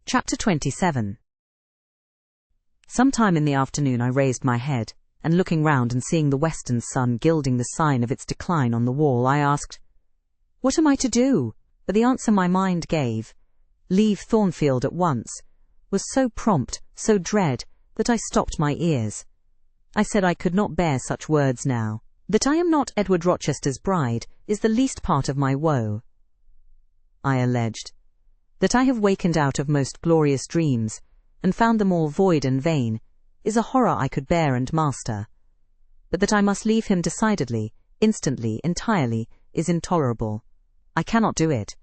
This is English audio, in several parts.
Chapter 27. Sometime in the afternoon I raised my head, and looking round and seeing the western sun gilding the sign of its decline on the wall, I asked, "What am I to do?" But the answer my mind gave, "Leave Thornfield at once," was so prompt, so dread, that I stopped my ears. I said I could not bear such words now. That I am not Edward Rochester's bride is the least part of my woe. I alleged that I have wakened out of most glorious dreams, and found them all void and vain, is a horror I could bear and master. But that I must leave him decidedly, instantly, entirely, is intolerable. I cannot do it.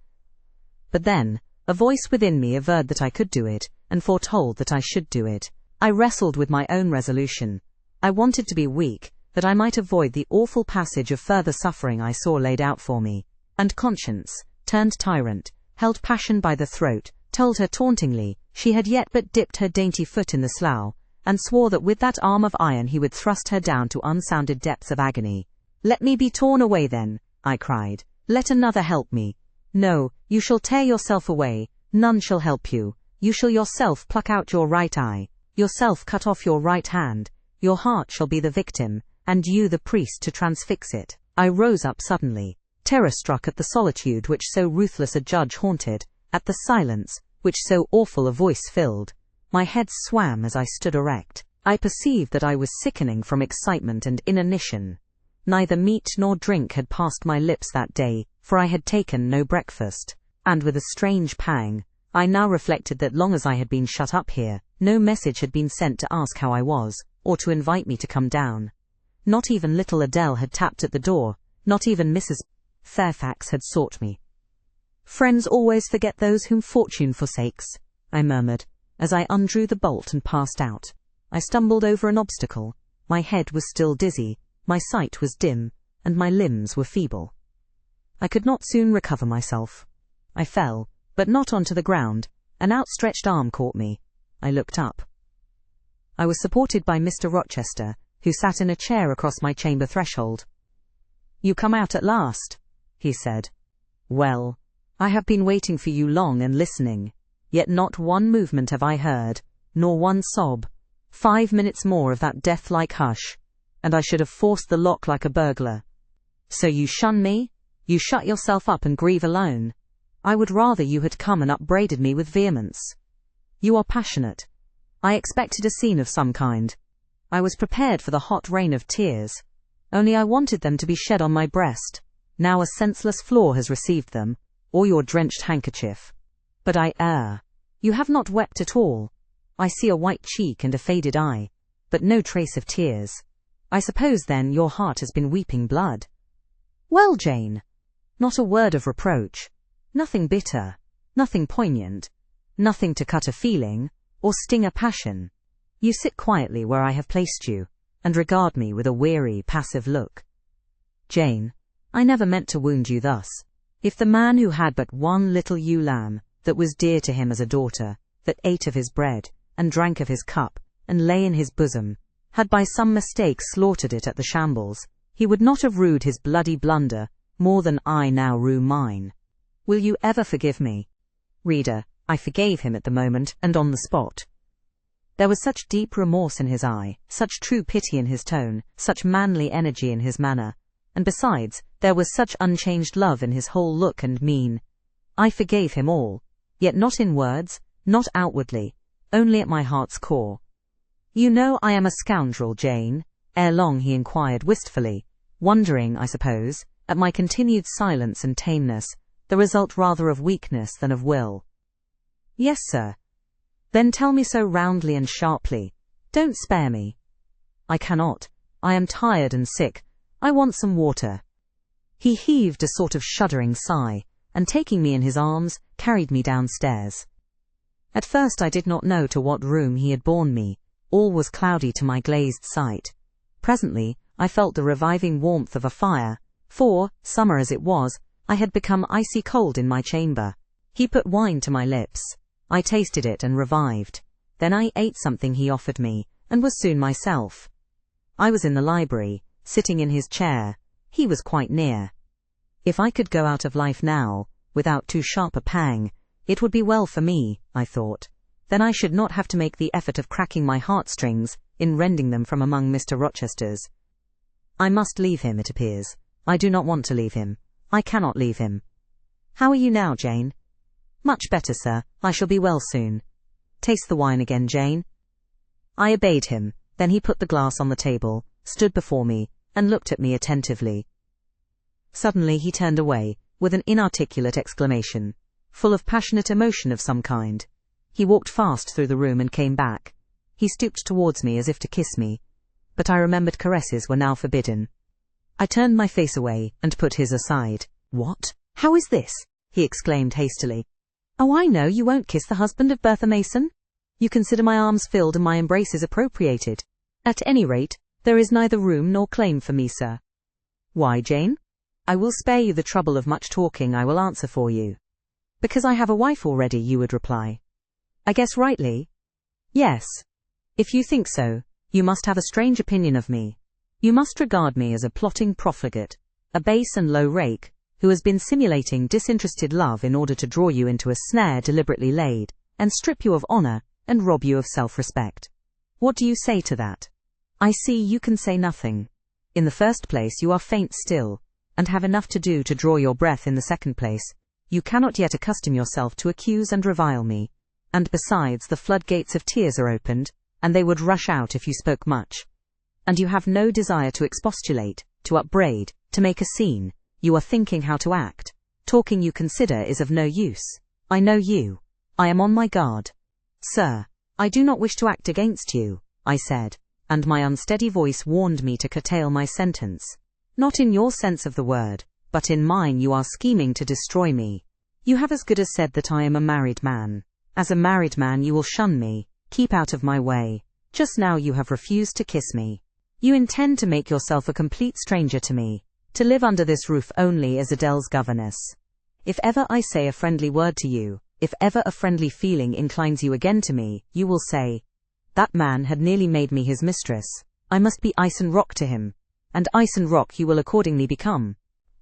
But then, a voice within me averred that I could do it, and foretold that I should do it. I wrestled with my own resolution. I wanted to be weak, that I might avoid the awful passage of further suffering I saw laid out for me. And conscience, turned tyrant, held passion by the throat, told her tauntingly she had yet but dipped her dainty foot in the slough, and swore that with that arm of iron he would thrust her down to unsounded depths of agony. "Let me be torn away then," I cried. "Let another help me." "No, you shall tear yourself away. None shall help you. You shall yourself pluck out your right eye, yourself cut off your right hand. Your heart shall be the victim, and you the priest to transfix it." I rose up suddenly, terror-struck at the solitude which so ruthless a judge haunted, at the silence which so awful a voice filled. My head swam as I stood erect. I perceived that I was sickening from excitement and inanition. Neither meat nor drink had passed my lips that day, for I had taken no breakfast. And with a strange pang, I now reflected that long as I had been shut up here, no message had been sent to ask how I was, or to invite me to come down. Not even little Adele had tapped at the door, not even Mrs. Fairfax had sought me. "Friends always forget those whom fortune forsakes," I murmured, as I undrew the bolt and passed out. I stumbled over an obstacle. My head was still dizzy, my sight was dim, and my limbs were feeble. I could not soon recover myself. I fell, but not onto the ground. An outstretched arm caught me. I looked up. I was supported by Mr. Rochester, who sat in a chair across my chamber threshold. "You come out at last," he said. "Well, I have been waiting for you long and listening, yet not one movement have I heard, nor one sob. 5 minutes more of that death-like hush, and I should have forced the lock like a burglar. So you shun me? You shut yourself up and grieve alone? I would rather you had come and upbraided me with vehemence. You are passionate. I expected a scene of some kind. I was prepared for the hot rain of tears, only I wanted them to be shed on my breast. Now a senseless flaw has received them, or your drenched handkerchief. But I err. You have not wept at all. I see a white cheek and a faded eye, but no trace of tears. I suppose, then, your heart has been weeping blood. Well, Jane, not a word of reproach, nothing bitter, nothing poignant, nothing to cut a feeling, or sting a passion. You sit quietly where I have placed you, and regard me with a weary, passive look. Jane, I never meant to wound you thus. If the man who had but one little ewe lamb, that was dear to him as a daughter, that ate of his bread, and drank of his cup, and lay in his bosom, had by some mistake slaughtered it at the shambles, he would not have rued his bloody blunder more than I now rue mine. Will you ever forgive me? Reader, I forgave him at the moment and on the spot. There was such deep remorse in his eye, such true pity in his tone, such manly energy in his manner, and besides, there was such unchanged love in his whole look and mien. I forgave him all, yet not in words, not outwardly, only at my heart's core. You know I am a scoundrel, Jane? Ere long he inquired wistfully, wondering, I suppose, at my continued silence and tameness, the result rather of weakness than of will. Yes, sir. Then tell me so roundly and sharply. Don't spare me. I cannot. I am tired and sick. I want some water. He heaved a sort of shuddering sigh, and taking me in his arms, carried me downstairs. At first I did not know to what room he had borne me. All was cloudy to my glazed sight. Presently I felt the reviving warmth of a fire, for, summer as it was, I had become icy cold in my chamber. He put wine to my lips. I tasted it and revived. Then I ate something he offered me, and was soon myself. I was in the library, sitting in his chair. He was quite near. If I could go out of life now, without too sharp a pang, It would be well for me, I thought. Then I should not have to make the effort of cracking my heartstrings in rending them from among Mr. Rochester's. I must leave him, it appears. I do not want to leave him. I cannot leave him. How are you now, Jane? Much better, sir. I shall be well soon. Taste the wine again, Jane. I obeyed him. Then he put the glass on the table, stood before me, and looked at me attentively. Suddenly he turned away, with an inarticulate exclamation, full of passionate emotion of some kind. He walked fast through the room and came back. He stooped towards me as if to kiss me, but I remembered caresses were now forbidden. I turned my face away and put his aside. What? How is this? He exclaimed hastily. Oh, I know, you won't kiss the husband of Bertha Mason. You consider my arms filled and my embraces appropriated. At any rate, there is neither room nor claim for me, sir. Why, Jane? I will spare you the trouble of much talking, I will answer for you. Because I have a wife already, you would reply. I guess rightly? Yes. If you think so, you must have a strange opinion of me. You must regard me as a plotting profligate, a base and low rake, who has been simulating disinterested love in order to draw you into a snare deliberately laid, and strip you of honor, and rob you of self-respect. What do you say to that? I see you can say nothing. In the first place, you are faint still, and have enough to do to draw your breath. In the second place, you cannot yet accustom yourself to accuse and revile me, and besides, the floodgates of tears are opened, and they would rush out if you spoke much. And you have no desire to expostulate, to upbraid, to make a scene. You are thinking how to act. Talking you consider is of no use. I know you. I am on my guard. Sir, I do not wish to act against you, I said, and my unsteady voice warned me to curtail my sentence. Not in your sense of the word, but in mine you are scheming to destroy me. You have as good as said that I am a married man. As a married man you will shun me, keep out of my way. Just now you have refused to kiss me. You intend to make yourself a complete stranger to me, to live under this roof only as Adele's governess. If ever I say a friendly word to you, if ever a friendly feeling inclines you again to me, you will say, that man had nearly made me his mistress. I must be ice and rock to him, and ice and rock you will accordingly become.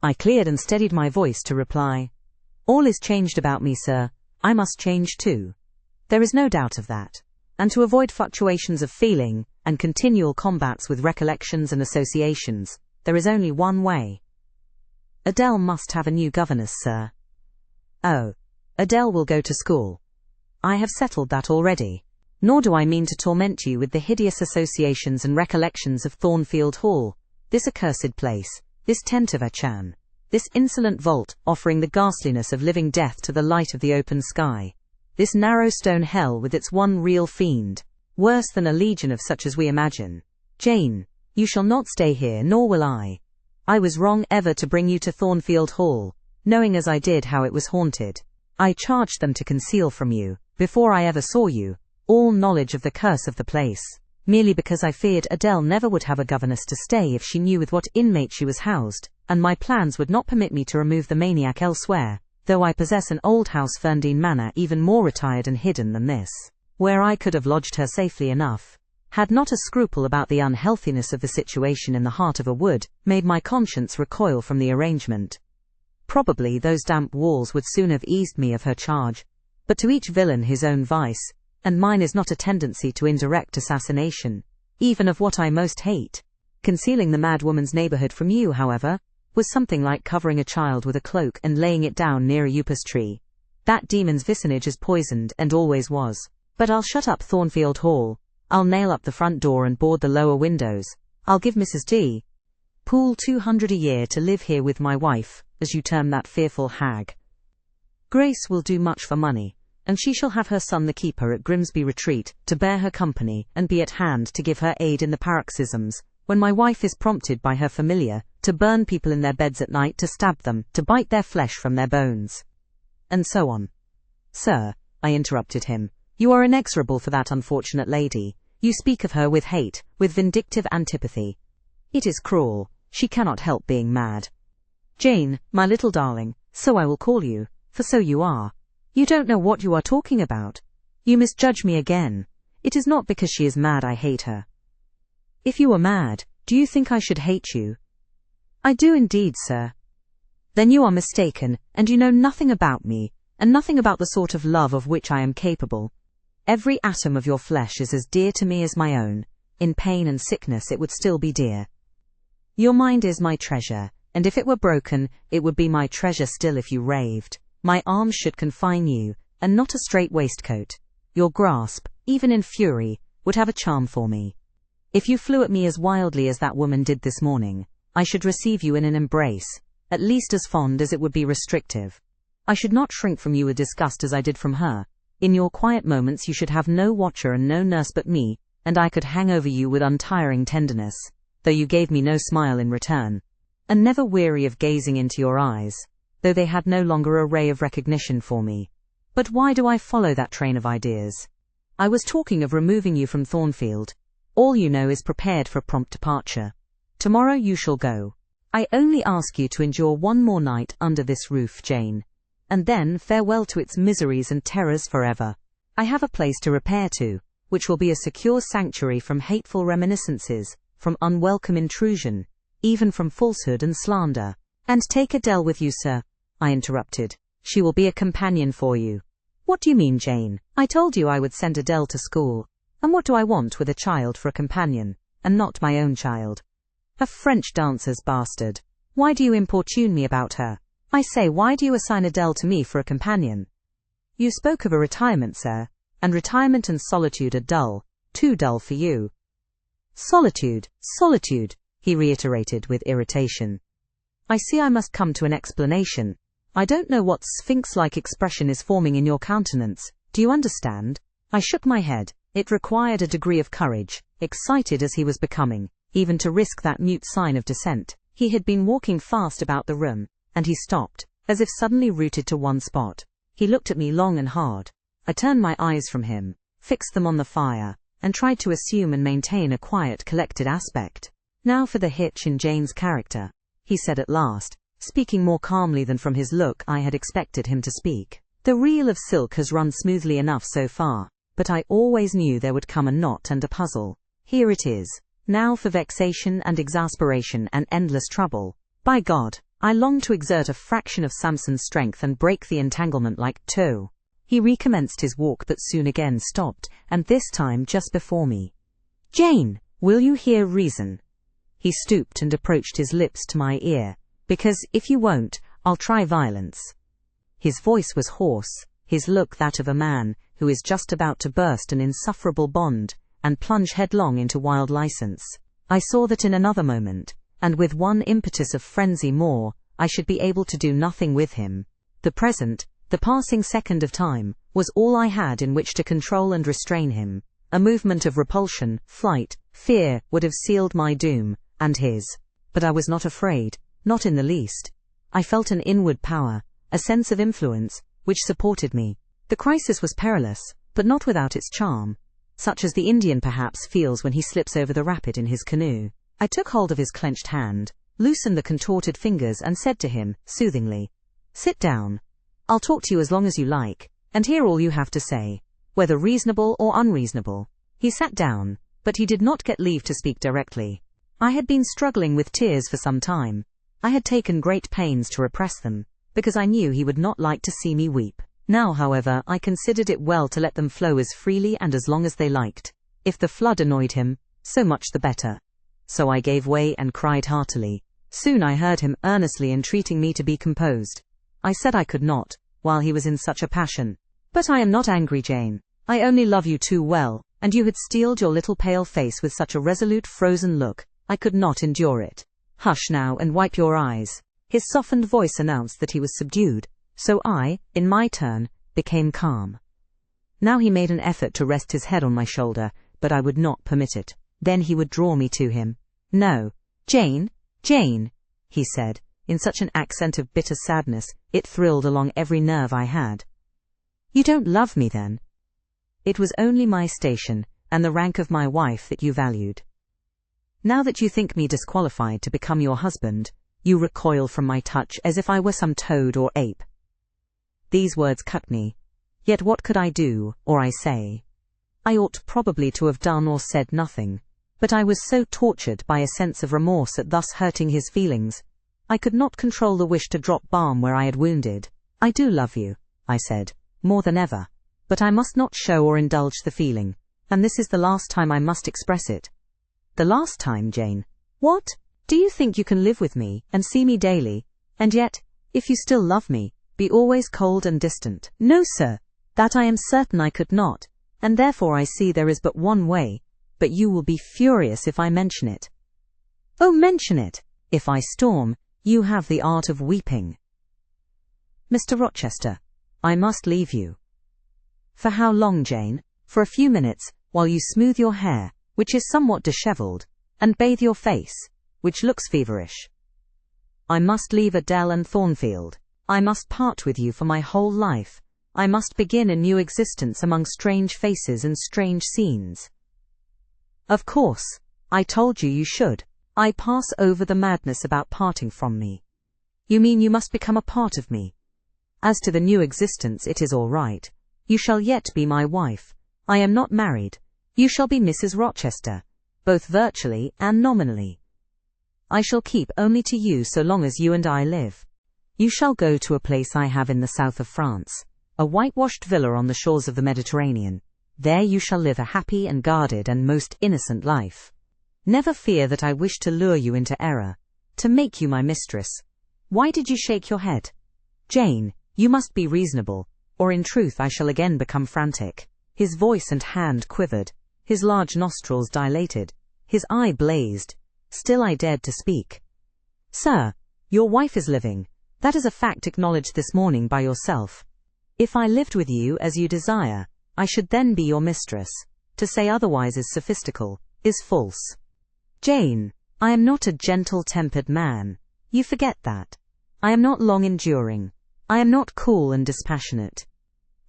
I cleared and steadied my voice to reply, all is changed about me, sir. I must change too. There is no doubt of that. And to avoid fluctuations of feeling, and continual combats with recollections and associations, there is only one way. Adele must have a new governess, sir. Oh, Adele will go to school. I have settled that already. Nor do I mean to torment you with the hideous associations and recollections of Thornfield Hall, this accursed place, this tent of Achan, this insolent vault offering the ghastliness of living death to the light of the open sky, this narrow stone hell with its one real fiend, worse than a legion of such as we imagine. Jane, you shall not stay here, nor will I. I was wrong ever to bring you to Thornfield Hall, knowing as I did how it was haunted. I charged them to conceal from you, before I ever saw you, all knowledge of the curse of the place, merely because I feared Adele never would have a governess to stay if she knew with what inmate she was housed, and my plans would not permit me to remove the maniac elsewhere, though I possess an old house Ferndean Manor even more retired and hidden than this, where I could have lodged her safely enough, had not a scruple about the unhealthiness of the situation in the heart of a wood made my conscience recoil from the arrangement. Probably those damp walls would soon have eased me of her charge, but to each villain his own vice, and mine is not a tendency to indirect assassination, even of what I most hate. Concealing the mad woman's neighborhood from you, however, was something like covering a child with a cloak and laying it down near a upas tree. That demon's vicinage is poisoned and always was. But I'll shut up Thornfield Hall, I'll nail up the front door and board the lower windows, I'll give Mrs. D. Poole 200 a year to live here with my wife, as you term that fearful hag. Grace will do much for money, and she shall have her son the keeper at Grimsby Retreat, to bear her company and be at hand to give her aid in the paroxysms, when my wife is prompted by her familiar, to burn people in their beds at night, to stab them, to bite their flesh from their bones. And so on. Sir, I interrupted him, you are inexorable for that unfortunate lady. You speak of her with hate, with vindictive antipathy. It is cruel. She cannot help being mad. Jane, my little darling, so I will call you, for so you are. You don't know what you are talking about. You misjudge me again. It is not because she is mad I hate her. If you were mad, do you think I should hate you? I do indeed, sir. Then you are mistaken, and you know nothing about me. and nothing about the sort of love of which I am capable. Every atom of your flesh is as dear to me as my own. In pain and sickness it would still be dear. Your mind is my treasure, and if it were broken, it would be my treasure still if you raved. My arms should confine you, and not a strait waistcoat. Your grasp, even in fury, would have a charm for me. If you flew at me as wildly as that woman did this morning, I should receive you in an embrace, at least as fond as it would be restrictive. I should not shrink from you with disgust as I did from her. In your quiet moments you should have no watcher and no nurse but me, and I could hang over you with untiring tenderness, though you gave me no smile in return, and never weary of gazing into your eyes, though they had no longer a ray of recognition for me. But why do I follow that train of ideas? I was talking of removing you from Thornfield. All you know is prepared for prompt departure. Tomorrow you shall go. I only ask you to endure one more night under this roof, Jane. And then farewell to its miseries and terrors forever. I have a place to repair to, which will be a secure sanctuary from hateful reminiscences, from unwelcome intrusion, even from falsehood and slander. And take Adele with you, sir, I interrupted. She will be a companion for you. What do you mean, Jane? I told you I would send Adele to school. And what do I want with a child for a companion, and not my own child? A French dancer's bastard. Why do you importune me about her? I say, why do you assign Adele to me for a companion? You spoke of a retirement, sir, and retirement and solitude are dull, too dull for you. Solitude, solitude, he reiterated with irritation. I see I must come to an explanation. I don't know what sphinx-like expression is forming in your countenance. Do you understand? I shook my head. It required a degree of courage, excited as he was becoming, even to risk that mute sign of dissent. He had been walking fast about the room, and he stopped, as if suddenly rooted to one spot. He looked at me long and hard. I turned my eyes from him, fixed them on the fire, and tried to assume and maintain a quiet, collected aspect. Now for the hitch in Jane's character, he said at last, speaking more calmly than from his look I had expected him to speak. The reel of silk has run smoothly enough so far, but I always knew there would come a knot and a puzzle. Here it is. Now for vexation and exasperation and endless trouble. By God, I long to exert a fraction of Samson's strength and break the entanglement like tow. He recommenced his walk but soon again stopped, and this time just before me. Jane, will you hear reason? He stooped and approached his lips to my ear. Because, if you won't, I'll try violence. His voice was hoarse, his look that of a man who is just about to burst an insufferable bond, and plunge headlong into wild license. I saw that in another moment, and with one impetus of frenzy more, I should be able to do nothing with him. The present, the passing second of time, was all I had in which to control and restrain him. A movement of repulsion, flight, fear would have sealed my doom, and his. But I was not afraid, not in the least. I felt an inward power, a sense of influence, which supported me. The crisis was perilous, but not without its charm, such as the Indian perhaps feels when he slips over the rapid in his canoe. I took hold of his clenched hand, loosened the contorted fingers and said to him, soothingly, "Sit down. I'll talk to you as long as you like, and hear all you have to say, whether reasonable or unreasonable." He sat down, but he did not get leave to speak directly. I had been struggling with tears for some time. I had taken great pains to repress them, because I knew he would not like to see me weep. Now, however, I considered it well to let them flow as freely and as long as they liked. If the flood annoyed him, so much the better. So I gave way and cried heartily. Soon I heard him earnestly entreating me to be composed. I said I could not, while he was in such a passion. "But I am not angry, Jane. I only love you too well, and you had steeled your little pale face with such a resolute frozen look, I could not endure it. Hush now and wipe your eyes." His softened voice announced that he was subdued, so I, in my turn, became calm. Now he made an effort to rest his head on my shoulder, but I would not permit it. Then he would draw me to him. "No, Jane, Jane," he said, in such an accent of bitter sadness, it thrilled along every nerve I had. "You don't love me, then?" "It was only my station, and the rank of my wife that you valued. Now that you think me disqualified to become your husband, you recoil from my touch as if I were some toad or ape." These words cut me. Yet what could I do, or I say? I ought probably to have done or said nothing, but I was so tortured by a sense of remorse at thus hurting his feelings. I could not control the wish to drop balm where I had wounded. "I do love you. I said, more than ever. But I must not show or indulge the feeling, and this is the last time I must express it. The last time, Jane? What? Do you think you can live with me, and see me daily, and yet, if you still love me, be always cold and distant? No, sir, that I am certain I could not, and therefore I see there is but one way, but you will be furious if I mention it. Oh, mention it! If I storm, you have the art of weeping. Mr. Rochester, I must leave you. For how long, Jane? For a few minutes, while you smooth your hair, which is somewhat dishevelled, and bathe your face, which looks feverish. I must leave Adele and Thornfield. I must part with you for my whole life. I must begin a new existence among strange faces and strange scenes. Of course, I told you you should. I pass over the madness about parting from me. You mean you must become a part of me. As to the new existence, it is all right. You shall yet be my wife. I am not married. You shall be Mrs. Rochester, both virtually and nominally. I shall keep only to you so long as you and I live. You shall go to a place I have in the south of France, a whitewashed villa on the shores of the Mediterranean. There you shall live a happy and guarded and most innocent life. Never fear that I wish to lure you into error, to make you my mistress. Why did you shake your head? Jane, you must be reasonable, or in truth I shall again become frantic. His voice and hand quivered, his large nostrils dilated, his eye blazed. Still I dared to speak. Sir, your wife is living. That is a fact acknowledged this morning by yourself. If I lived with you as you desire, I should then be your mistress. To say otherwise is sophistical, is false. Jane, I am not a gentle-tempered man. You forget that. I am not long-enduring. I am not cool and dispassionate.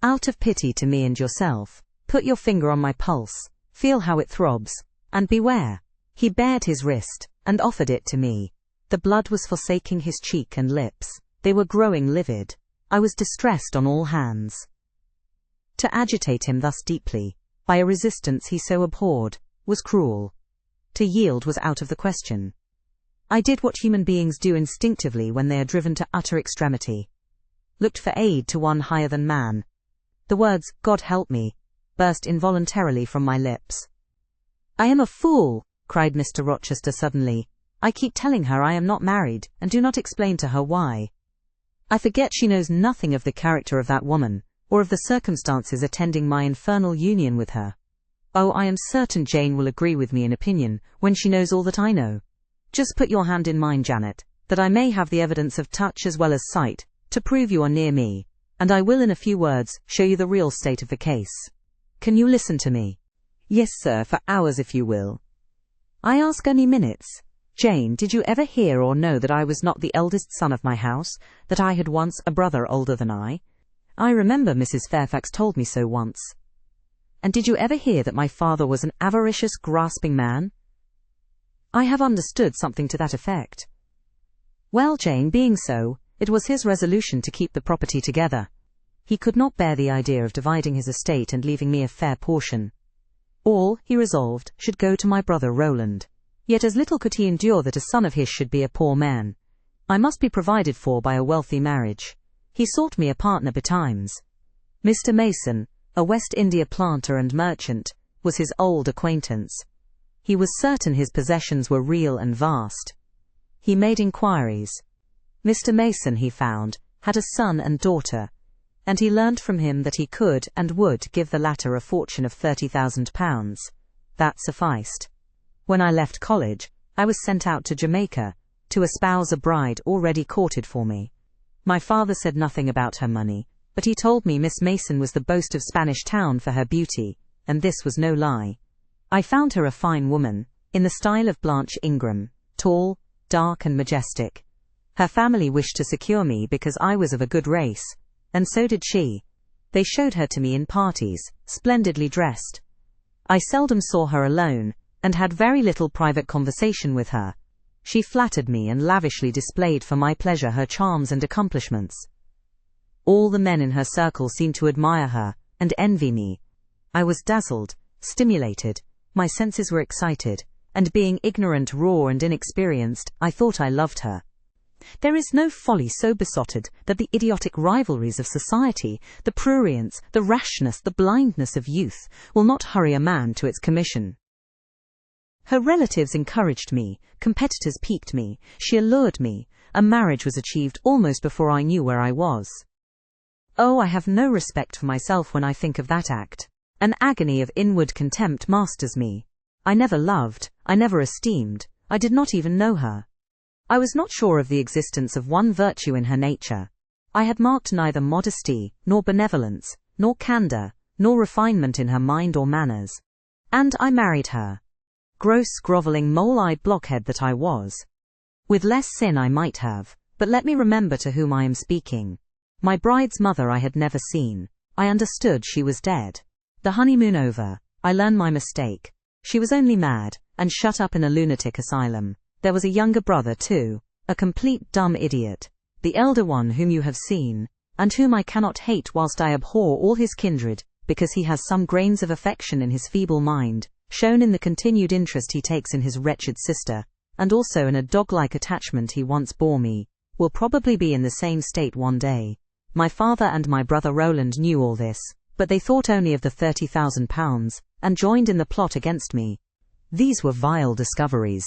Out of pity to me and yourself, put your finger on my pulse, feel how it throbs, and beware. He bared his wrist, and offered it to me. The blood was forsaking his cheek and lips. They were growing livid. I was distressed on all hands. To agitate him thus deeply, by a resistance he so abhorred, was cruel. To yield was out of the question. I did what human beings do instinctively when they are driven to utter extremity. Looked for aid to one higher than man. The words, God help me, burst involuntarily from my lips. I am a fool, cried Mr. Rochester suddenly. I keep telling her I am not married, and do not explain to her why. I forget she knows nothing of the character of that woman, or of the circumstances attending my infernal union with her. Oh, I am certain Jane will agree with me in opinion, when she knows all that I know. Just put your hand in mine, Janet, that I may have the evidence of touch as well as sight, to prove you are near me, and I will in a few words show you the real state of the case. Can you listen to me? Yes, sir, for hours if you will. I ask only minutes. Jane, did you ever hear or know that I was not the eldest son of my house, that I had once a brother older than I? I remember Mrs. Fairfax told me so once. And did you ever hear that my father was an avaricious, grasping man? I have understood something to that effect. Well, Jane, being so, it was his resolution to keep the property together. He could not bear the idea of dividing his estate and leaving me a fair portion. All, he resolved, should go to my brother Roland. Yet as little could he endure that a son of his should be a poor man. I must be provided for by a wealthy marriage. He sought me a partner betimes. Mr. Mason, a West India planter and merchant, was his old acquaintance. He was certain his possessions were real and vast. He made inquiries. Mr. Mason, he found, had a son and daughter, and he learnt from him that he could and would give the latter a fortune of £30,000. That sufficed. When I left college, I was sent out to Jamaica, to espouse a bride already courted for me. My father said nothing about her money, but he told me Miss Mason was the boast of Spanish Town for her beauty, and this was no lie. I found her a fine woman, in the style of Blanche Ingram, tall, dark and majestic. Her family wished to secure me because I was of a good race, and so did she. They showed her to me in parties, splendidly dressed. I seldom saw her alone, and had very little private conversation with her. She flattered me and lavishly displayed for my pleasure her charms and accomplishments. All the men in her circle seemed to admire her, and envy me. I was dazzled, stimulated, my senses were excited, and being ignorant, raw and inexperienced, I thought I loved her. There is no folly so besotted that the idiotic rivalries of society, the prurience, the rashness, the blindness of youth, will not hurry a man to its commission. Her relatives encouraged me, competitors piqued me, she allured me, a marriage was achieved almost before I knew where I was. Oh, I have no respect for myself when I think of that act. An agony of inward contempt masters me. I never loved, I never esteemed, I did not even know her. I was not sure of the existence of one virtue in her nature. I had marked neither modesty, nor benevolence, nor candor, nor refinement in her mind or manners. And I married her. Gross, grovelling, mole-eyed blockhead that I was. With less sin I might have, but let me remember to whom I am speaking. My bride's mother I had never seen. I understood she was dead. The honeymoon over, I learned my mistake. She was only mad, and shut up in a lunatic asylum. There was a younger brother too, a complete dumb idiot, the elder one whom you have seen, and whom I cannot hate whilst I abhor all his kindred, because he has some grains of affection in his feeble mind, shown in the continued interest he takes in his wretched sister, and also in a dog-like attachment he once bore me, will probably be in the same state one day. My father and my brother Roland knew all this, but they thought only of the £30,000, and joined in the plot against me. These were vile discoveries.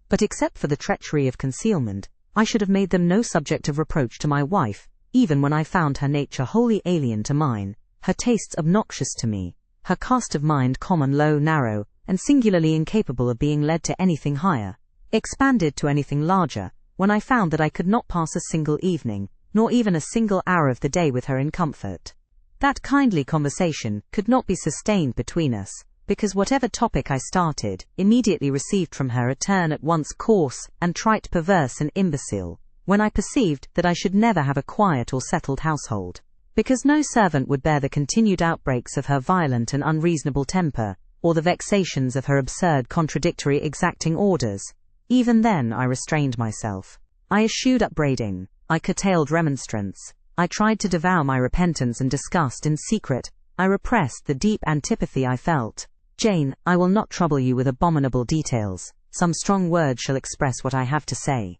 But except for the treachery of concealment, I should have made them no subject of reproach to my wife, even when I found her nature wholly alien to mine, her tastes obnoxious to me, her cast of mind common, low, narrow, and singularly incapable of being led to anything higher, expanded to anything larger, when I found that I could not pass a single evening, nor even a single hour of the day with her in comfort. That kindly conversation could not be sustained between us, because whatever topic I started, immediately received from her a turn at once coarse and trite, perverse and imbecile, when I perceived that I should never have a quiet or settled household, because no servant would bear the continued outbreaks of her violent and unreasonable temper, or the vexations of her absurd, contradictory, exacting orders. Even then I restrained myself. I eschewed upbraiding, I curtailed remonstrance, I tried to devour my repentance and disgust in secret, I repressed the deep antipathy I felt. Jane, I will not trouble you with abominable details, some strong words shall express what I have to say.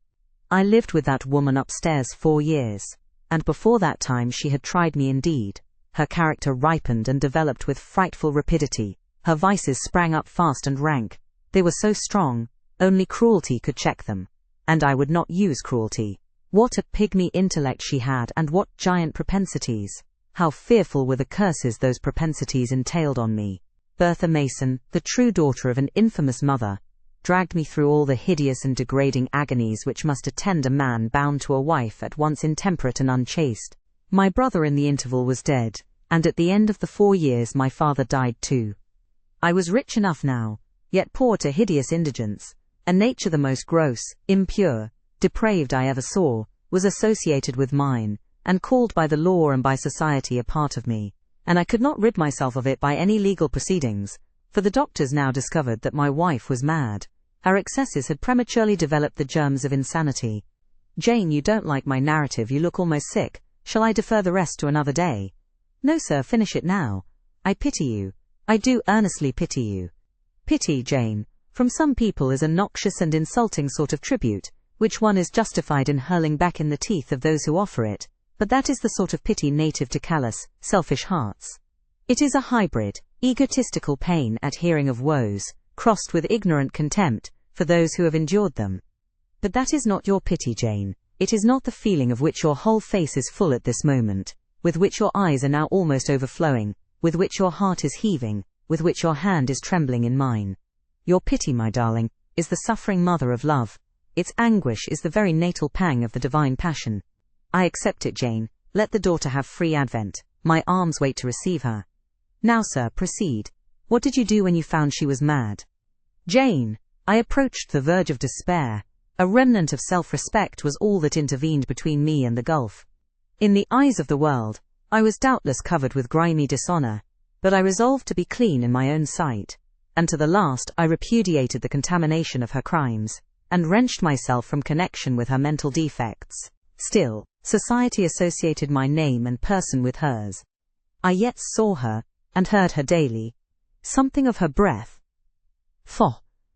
I lived with that woman upstairs 4 years, and before that time she had tried me indeed. Her character ripened and developed with frightful rapidity, her vices sprang up fast and rank, they were so strong, only cruelty could check them, and I would not use cruelty. What a pygmy intellect she had, and what giant propensities! How fearful were the curses those propensities entailed on me! Bertha Mason, the true daughter of an infamous mother, dragged me through all the hideous and degrading agonies which must attend a man bound to a wife at once intemperate and unchaste. My brother in the interval was dead, and at the end of the 4 years my father died too. I was rich enough now, yet poor to hideous indigence. A nature the most gross, impure, depraved I ever saw, was associated with mine, and called by the law and by society a part of me, and I could not rid myself of it by any legal proceedings, for the doctors now discovered that my wife was mad. Her excesses had prematurely developed the germs of insanity. Jane, you don't like my narrative, you look almost sick. Shall I defer the rest to another day? No, sir, finish it now. I pity you. I do earnestly pity you. Pity, Jane, from some people is a noxious and insulting sort of tribute, which one is justified in hurling back in the teeth of those who offer it. But that is the sort of pity native to callous, selfish hearts. It is a hybrid, egotistical pain at hearing of woes, crossed with ignorant contempt for those who have endured them. But that is not your pity, Jane. It is not the feeling of which your whole face is full at this moment, with which your eyes are now almost overflowing, with which your heart is heaving, with which your hand is trembling in mine. Your pity, my darling, is the suffering mother of love. Its anguish is the very natal pang of the divine passion. I accept it, Jane. Let the daughter have free advent. My arms wait to receive her. Now, sir, proceed. What did you do when you found she was mad? Jane, I approached the verge of despair. A remnant of self-respect was all that intervened between me and the gulf. In the eyes of the world, I was doubtless covered with grimy dishonor, but I resolved to be clean in my own sight, and to the last I repudiated the contamination of her crimes, and wrenched myself from connection with her mental defects. Still, society associated my name and person with hers. I yet saw her, and heard her daily. Something of her breath,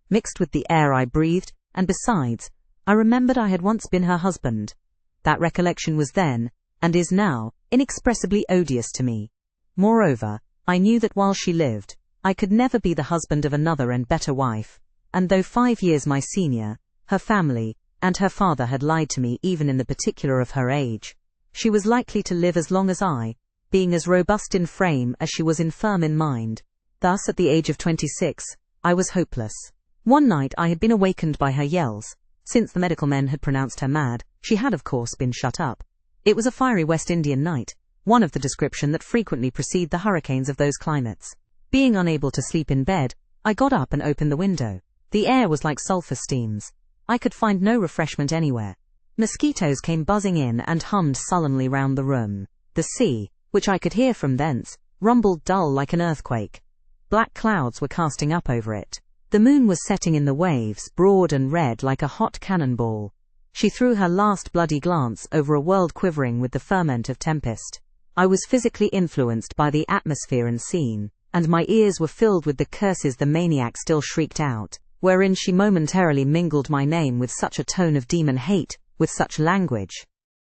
mixed with the air I breathed, and besides, I remembered I had once been her husband. That recollection was then, and is now, inexpressibly odious to me. Moreover, I knew that while she lived, I could never be the husband of another and better wife, and though 5 years my senior, her family, and her father had lied to me even in the particular of her age, she was likely to live as long as I, being as robust in frame as she was infirm in mind. Thus, at the age of 26, I was hopeless. One night I had been awakened by her yells. Since the medical men had pronounced her mad, she had of course been shut up. It was a fiery West Indian night, one of the description that frequently precede the hurricanes of those climates. Being unable to sleep in bed, I got up and opened the window. The air was like sulphur steams. I could find no refreshment anywhere. Mosquitoes came buzzing in and hummed sullenly round the room. The sea, which I could hear from thence, rumbled dull like an earthquake. Black clouds were casting up over it. The moon was setting in the waves, broad and red like a hot cannonball. She threw her last bloody glance over a world quivering with the ferment of tempest. I was physically influenced by the atmosphere and scene, and my ears were filled with the curses the maniac still shrieked out, wherein she momentarily mingled my name with such a tone of demon hate, with such language.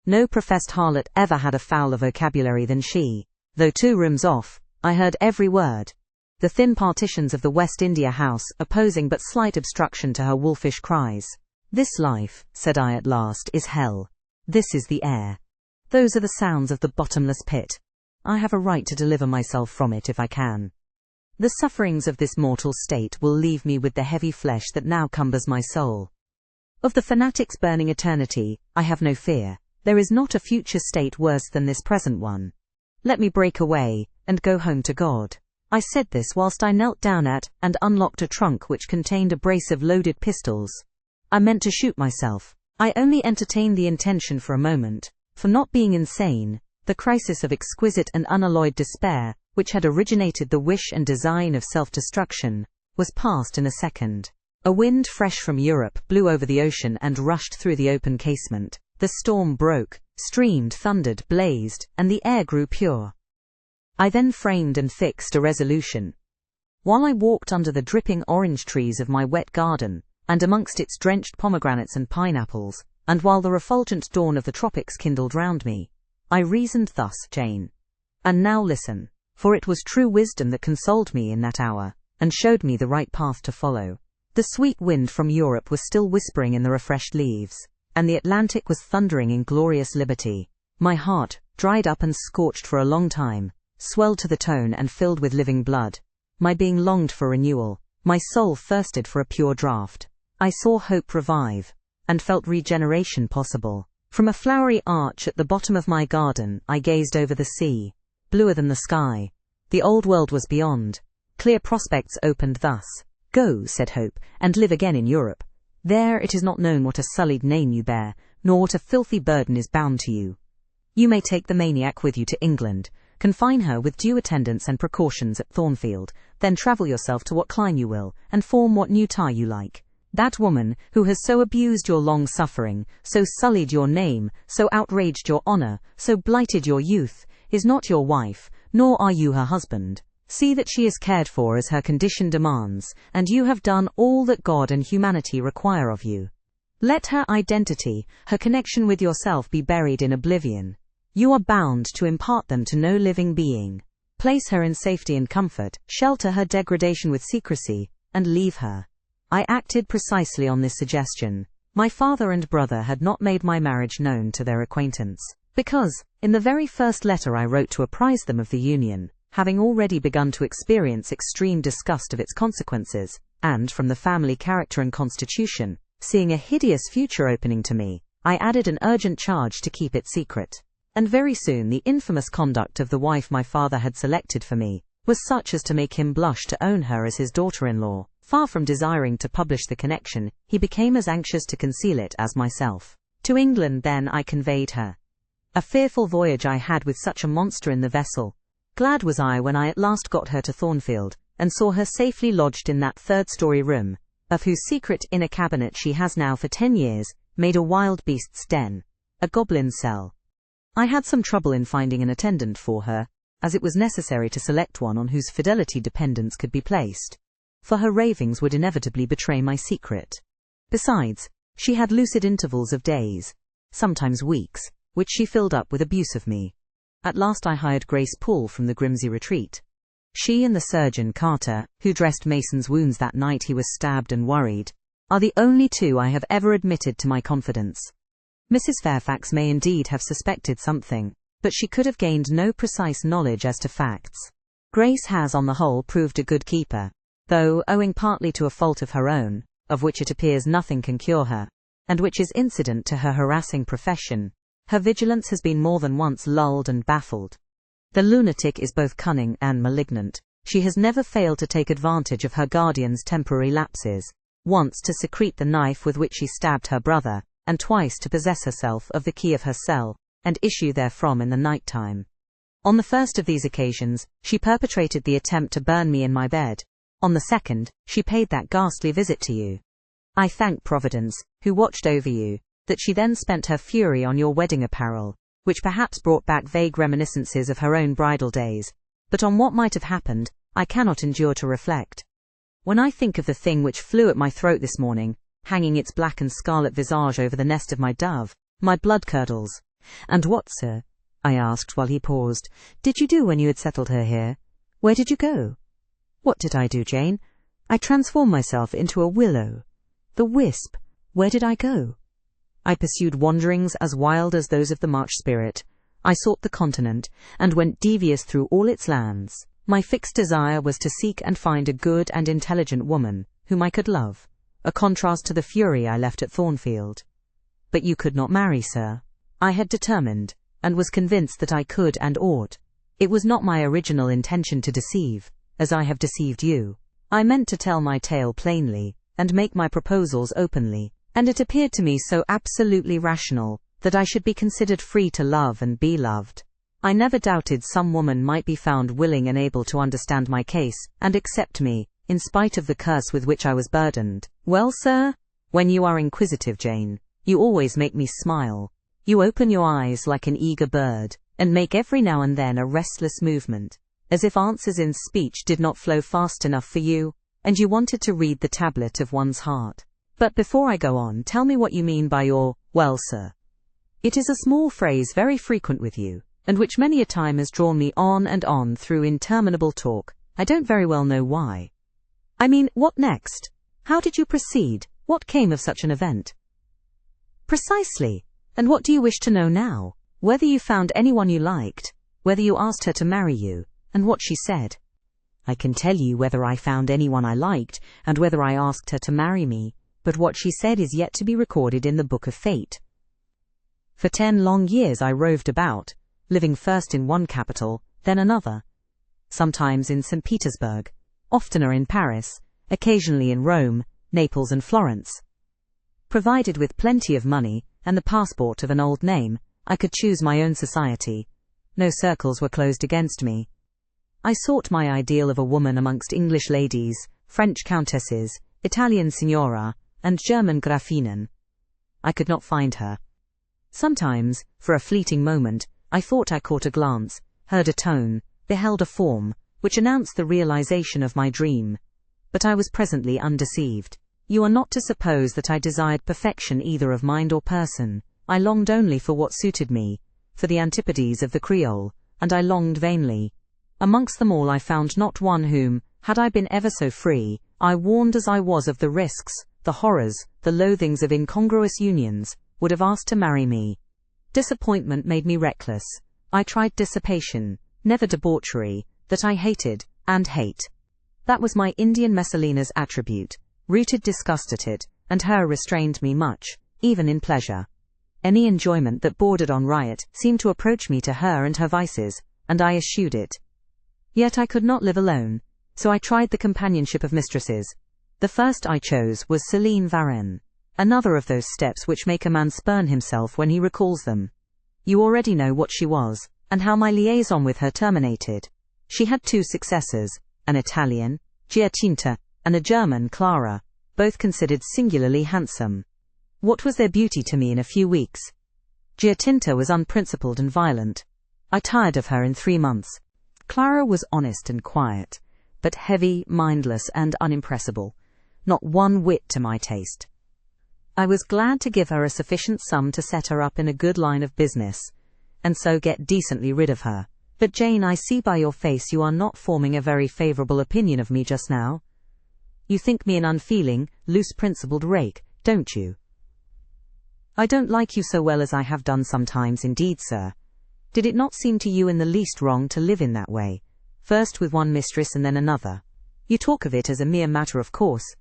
No professed harlot ever had a fouler vocabulary than she. Though 2 rooms off, I heard every word. The thin partitions of the West India house opposing but slight obstruction to her wolfish cries. "This life," said I at last, "is hell. This is the air. Those are the sounds of the bottomless pit. I have a right to deliver myself from it if I can. The sufferings of this mortal state will leave me with the heavy flesh that now cumbers my soul. Of the fanatic's burning eternity, I have no fear. There is not a future state worse than this present one. Let me break away, and go home to God." I said this whilst I knelt down at and unlocked a trunk which contained a brace of loaded pistols. I meant to shoot myself. I only entertained the intention for a moment, for not being insane, the crisis of exquisite and unalloyed despair, which had originated the wish and design of self-destruction, was past in a second. A wind fresh from Europe blew over the ocean and rushed through the open casement. The storm broke, streamed, thundered, blazed, and the air grew pure. I then framed and fixed a resolution. While I walked under the dripping orange trees of my wet garden, and amongst its drenched pomegranates and pineapples, and while the refulgent dawn of the tropics kindled round me, I reasoned thus, Jane. And now listen, for it was true wisdom that consoled me in that hour, and showed me the right path to follow. The sweet wind from Europe was still whispering in the refreshed leaves, and the Atlantic was thundering in glorious liberty. My heart, dried up and scorched for a long time, swelled to the tone and filled with living blood. My being longed for renewal, my soul thirsted for a pure draught. I saw hope revive, and felt regeneration possible. From a flowery arch at the bottom of my garden I gazed over the sea, bluer than the sky. The old world was beyond. Clear prospects opened thus. "Go," said Hope, "and live again in Europe. There it is not known what a sullied name you bear, nor what a filthy burden is bound to you. You may take the maniac with you to England, confine her with due attendance and precautions at Thornfield, then travel yourself to what clime you will, and form what new tie you like. That woman, who has so abused your long suffering, so sullied your name, so outraged your honor, so blighted your youth, is not your wife, nor are you her husband. See that she is cared for as her condition demands, and you have done all that God and humanity require of you. Let her identity, her connection with yourself be buried in oblivion. You are bound to impart them to no living being. Place her in safety and comfort, shelter her degradation with secrecy, and leave her." I acted precisely on this suggestion. My father and brother had not made my marriage known to their acquaintance, because, in the very first letter I wrote to apprise them of the union, having already begun to experience extreme disgust of its consequences, and from the family character and constitution, seeing a hideous future opening to me, I added an urgent charge to keep it secret. And very soon the infamous conduct of the wife my father had selected for me was such as to make him blush to own her as his daughter-in-law. Far from desiring to publish the connection, he became as anxious to conceal it as myself. To England then I conveyed her. A fearful voyage I had with such a monster in the vessel. Glad was I when I at last got her to Thornfield, and saw her safely lodged in that 3rd-story room, of whose secret inner cabinet she has now for 10 years made a wild beast's den, a goblin cell. I had some trouble in finding an attendant for her, as it was necessary to select one on whose fidelity dependence could be placed, for her ravings would inevitably betray my secret. Besides, She had lucid intervals of days, sometimes weeks, which she filled up with abuse of me. At last I hired Grace Poole from the Grimsby retreat. She and the surgeon, Carter, who dressed Mason's wounds that night he was stabbed and worried, are the only two I have ever admitted to my confidence. Mrs. Fairfax may indeed have suspected something, but she could have gained no precise knowledge as to facts. Grace has on the whole proved a good keeper, though, owing partly to a fault of her own, of which it appears nothing can cure her, and which is incident to her harassing profession, her vigilance has been more than once lulled and baffled. The lunatic is both cunning and malignant. She has never failed to take advantage of her guardian's temporary lapses, once to secrete the knife with which she stabbed her brother, and twice to possess herself of the key of her cell, and issue therefrom in the night time. On the first of these occasions, she perpetrated the attempt to burn me in my bed. On the second, she paid that ghastly visit to you. I thank Providence, who watched over you, that she then spent her fury on your wedding apparel, which perhaps brought back vague reminiscences of her own bridal days, but on what might have happened, I cannot endure to reflect. When I think of the thing which flew at my throat this morning, hanging its black and scarlet visage over the nest of my dove, my blood curdles. "And what, sir," I asked while he paused, "did you do when you had settled her here? Where did you go?" "What did I do, Jane? I transformed myself into a willow. The wisp. Where did I go? I pursued wanderings as wild as those of the March spirit. I sought the continent, and went devious through all its lands. My fixed desire was to seek and find a good and intelligent woman, whom I could love, a contrast to the fury I left at Thornfield. But you could not marry, sir. I had determined, and was convinced that I could and ought. It was not my original intention to deceive, as I have deceived you. I meant to tell my tale plainly, and make my proposals openly, and it appeared to me so absolutely rational, that I should be considered free to love and be loved. I never doubted some woman might be found willing and able to understand my case, and accept me, in spite of the curse with which I was burdened. Well, sir, when you are inquisitive, Jane, you always make me smile. You open your eyes like an eager bird, and make every now and then a restless movement, as if answers in speech did not flow fast enough for you, and you wanted to read the tablet of one's heart. But before I go on, tell me what you mean by your, well, sir. It is a small phrase very frequent with you, and which many a time has drawn me on and on through interminable talk. I don't very well know why. I mean, what next? How did you proceed? What came of such an event? Precisely. And what do you wish to know now? Whether you found anyone you liked, whether you asked her to marry you, and what she said. I can tell you whether I found anyone I liked, and whether I asked her to marry me, but what she said is yet to be recorded in the Book of Fate. For 10 long years I roved about, living first in one capital, then another. Sometimes in St. Petersburg, oftener in Paris, occasionally in Rome, Naples and Florence. Provided with plenty of money, and the passport of an old name, I could choose my own society. No circles were closed against me. I sought my ideal of a woman amongst English ladies, French countesses, Italian signora, and German Grafinnen. I could not find her. Sometimes, for a fleeting moment, I thought I caught a glance, heard a tone, beheld a form, which announced the realization of my dream. But I was presently undeceived. You are not to suppose that I desired perfection either of mind or person. I longed only for what suited me, for the antipodes of the Creole, and I longed vainly. Amongst them all I found not one whom, had I been ever so free, I, warned as I was of the risks, the horrors, the loathings of incongruous unions, would have asked to marry me. Disappointment made me reckless. I tried dissipation, never debauchery, that I hated, and hate. That was my Indian Messalina's attribute. Rooted disgust at it, and her restrained me much, even in pleasure. Any enjoyment that bordered on riot seemed to approach me to her and her vices, and I eschewed it. Yet I could not live alone, so I tried the companionship of mistresses. The first I chose was Céline Varenne, another of those steps which make a man spurn himself when he recalls them. You already know what she was, and how my liaison with her terminated. She had 2 successors, an Italian, Giacinta, and a German, Clara, both considered singularly handsome. What was their beauty to me in a few weeks? Giacinta was unprincipled and violent. I tired of her in 3 months. Clara was honest and quiet, but heavy, mindless, and unimpressible. Not one whit to my taste. I was glad to give her a sufficient sum to set her up in a good line of business, and so get decently rid of her. But Jane, I see by your face you are not forming a very favourable opinion of me just now. You think me an unfeeling, loose-principled rake, don't you? I don't like you so well as I have done sometimes indeed, sir. Did it not seem to you in the least wrong to live in that way, first with one mistress and then another? You talk of it as a mere matter of course.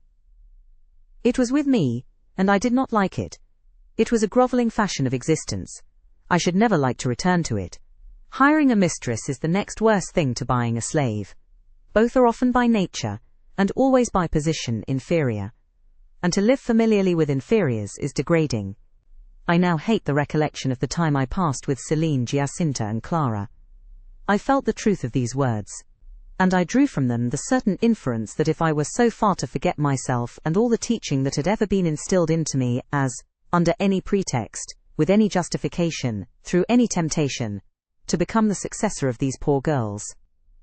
It was with me, and I did not like it. It was a grovelling fashion of existence. I should never like to return to it. Hiring a mistress is the next worst thing to buying a slave. Both are often by nature, and always by position, inferior. And to live familiarly with inferiors is degrading. I now hate the recollection of the time I passed with Celine, Giacinta, and Clara. I felt the truth of these words, and I drew from them the certain inference that if I were so far to forget myself and all the teaching that had ever been instilled into me as, under any pretext, with any justification, through any temptation, to become the successor of these poor girls,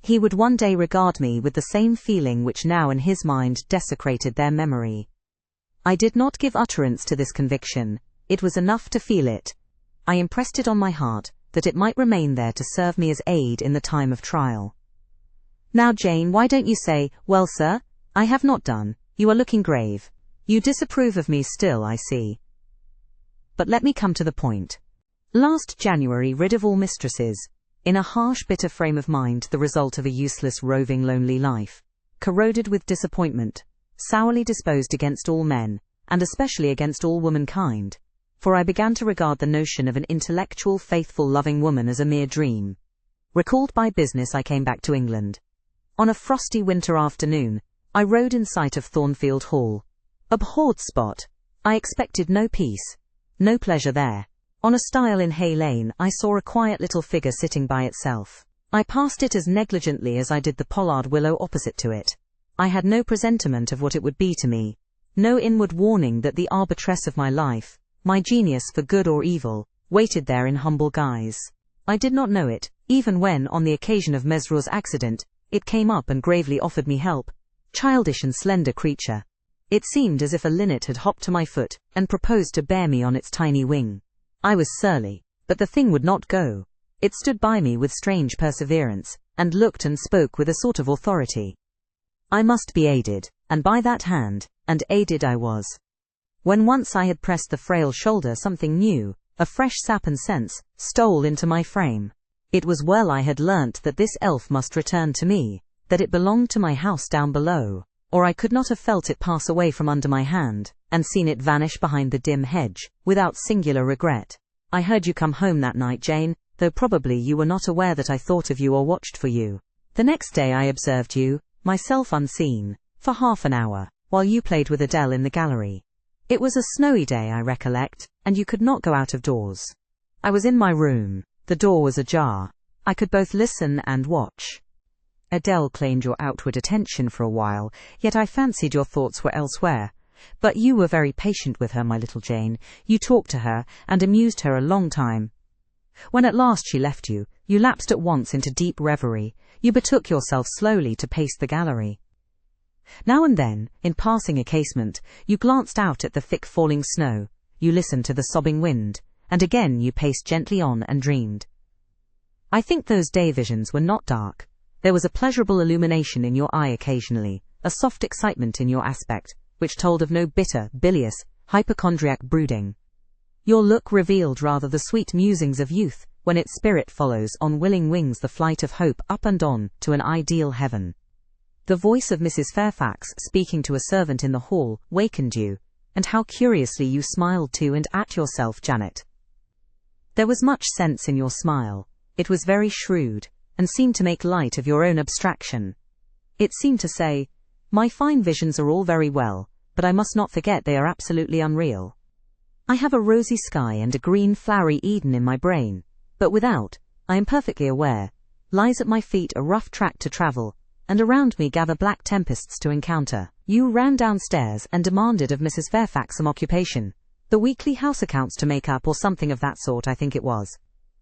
he would one day regard me with the same feeling which now in his mind desecrated their memory. I did not give utterance to this conviction. It was enough to feel it. I impressed it on my heart, that it might remain there to serve me as aid in the time of trial. Now, Jane, why don't you say, "Well, sir, I have not done. You are looking grave. You disapprove of me still, I see." But let me come to the point. Last January, rid of all mistresses, in a harsh, bitter frame of mind, the result of a useless, roving, lonely life, corroded with disappointment, sourly disposed against all men, and especially against all womankind, for I began to regard the notion of an intellectual, faithful, loving woman as a mere dream. Recalled by business, I came back to England. On a frosty winter afternoon, I rode in sight of Thornfield Hall. Abhorred spot! I expected no peace, no pleasure there. On a stile in Hay Lane, I saw a quiet little figure sitting by itself. I passed it as negligently as I did the pollard willow opposite to it. I had no presentiment of what it would be to me, no inward warning that the arbitress of my life, my genius for good or evil, waited there in humble guise. I did not know it, even when, on the occasion of Mesrour's accident, it came up and gravely offered me help. Childish and slender creature. It seemed as if a linnet had hopped to my foot and proposed to bear me on its tiny wing. I was surly, but the thing would not go. It stood by me with strange perseverance, and looked and spoke with a sort of authority. I must be aided, and by that hand, and aided I was. When once I had pressed the frail shoulder, something new, a fresh sap and sense, stole into my frame. It was well I had learnt that this elf must return to me, that it belonged to my house down below, or I could not have felt it pass away from under my hand, and seen it vanish behind the dim hedge, without singular regret. I heard you come home that night, Jane, though probably you were not aware that I thought of you or watched for you. The next day I observed you, myself unseen, for half an hour, while you played with Adele in the gallery. It was a snowy day, I recollect, and you could not go out of doors. I was in my room. The door was ajar. I could both listen and watch. Adele claimed your outward attention for a while, yet I fancied your thoughts were elsewhere. But you were very patient with her, my little Jane. You talked to her, and amused her a long time. When at last she left you, you lapsed at once into deep reverie. You betook yourself slowly to pace the gallery. Now and then, in passing a casement, you glanced out at the thick falling snow, you listened to the sobbing wind, and again you paced gently on and dreamed. I think those day visions were not dark. There was a pleasurable illumination in your eye occasionally, a soft excitement in your aspect, which told of no bitter, bilious, hypochondriac brooding. Your look revealed rather the sweet musings of youth, when its spirit follows on willing wings the flight of hope up and on to an ideal heaven. The voice of Mrs. Fairfax speaking to a servant in the hall wakened you, and how curiously you smiled to and at yourself, Janet. There was much sense in your smile. It was very shrewd, and seemed to make light of your own abstraction. It seemed to say, "My fine visions are all very well, but I must not forget they are absolutely unreal. I have a rosy sky and a green flowery Eden in my brain, but without, I am perfectly aware, lies at my feet a rough track to travel, and around me gather black tempests to encounter." You ran downstairs and demanded of Mrs. Fairfax some occupation, the weekly house accounts to make up or something of that sort, I think it was.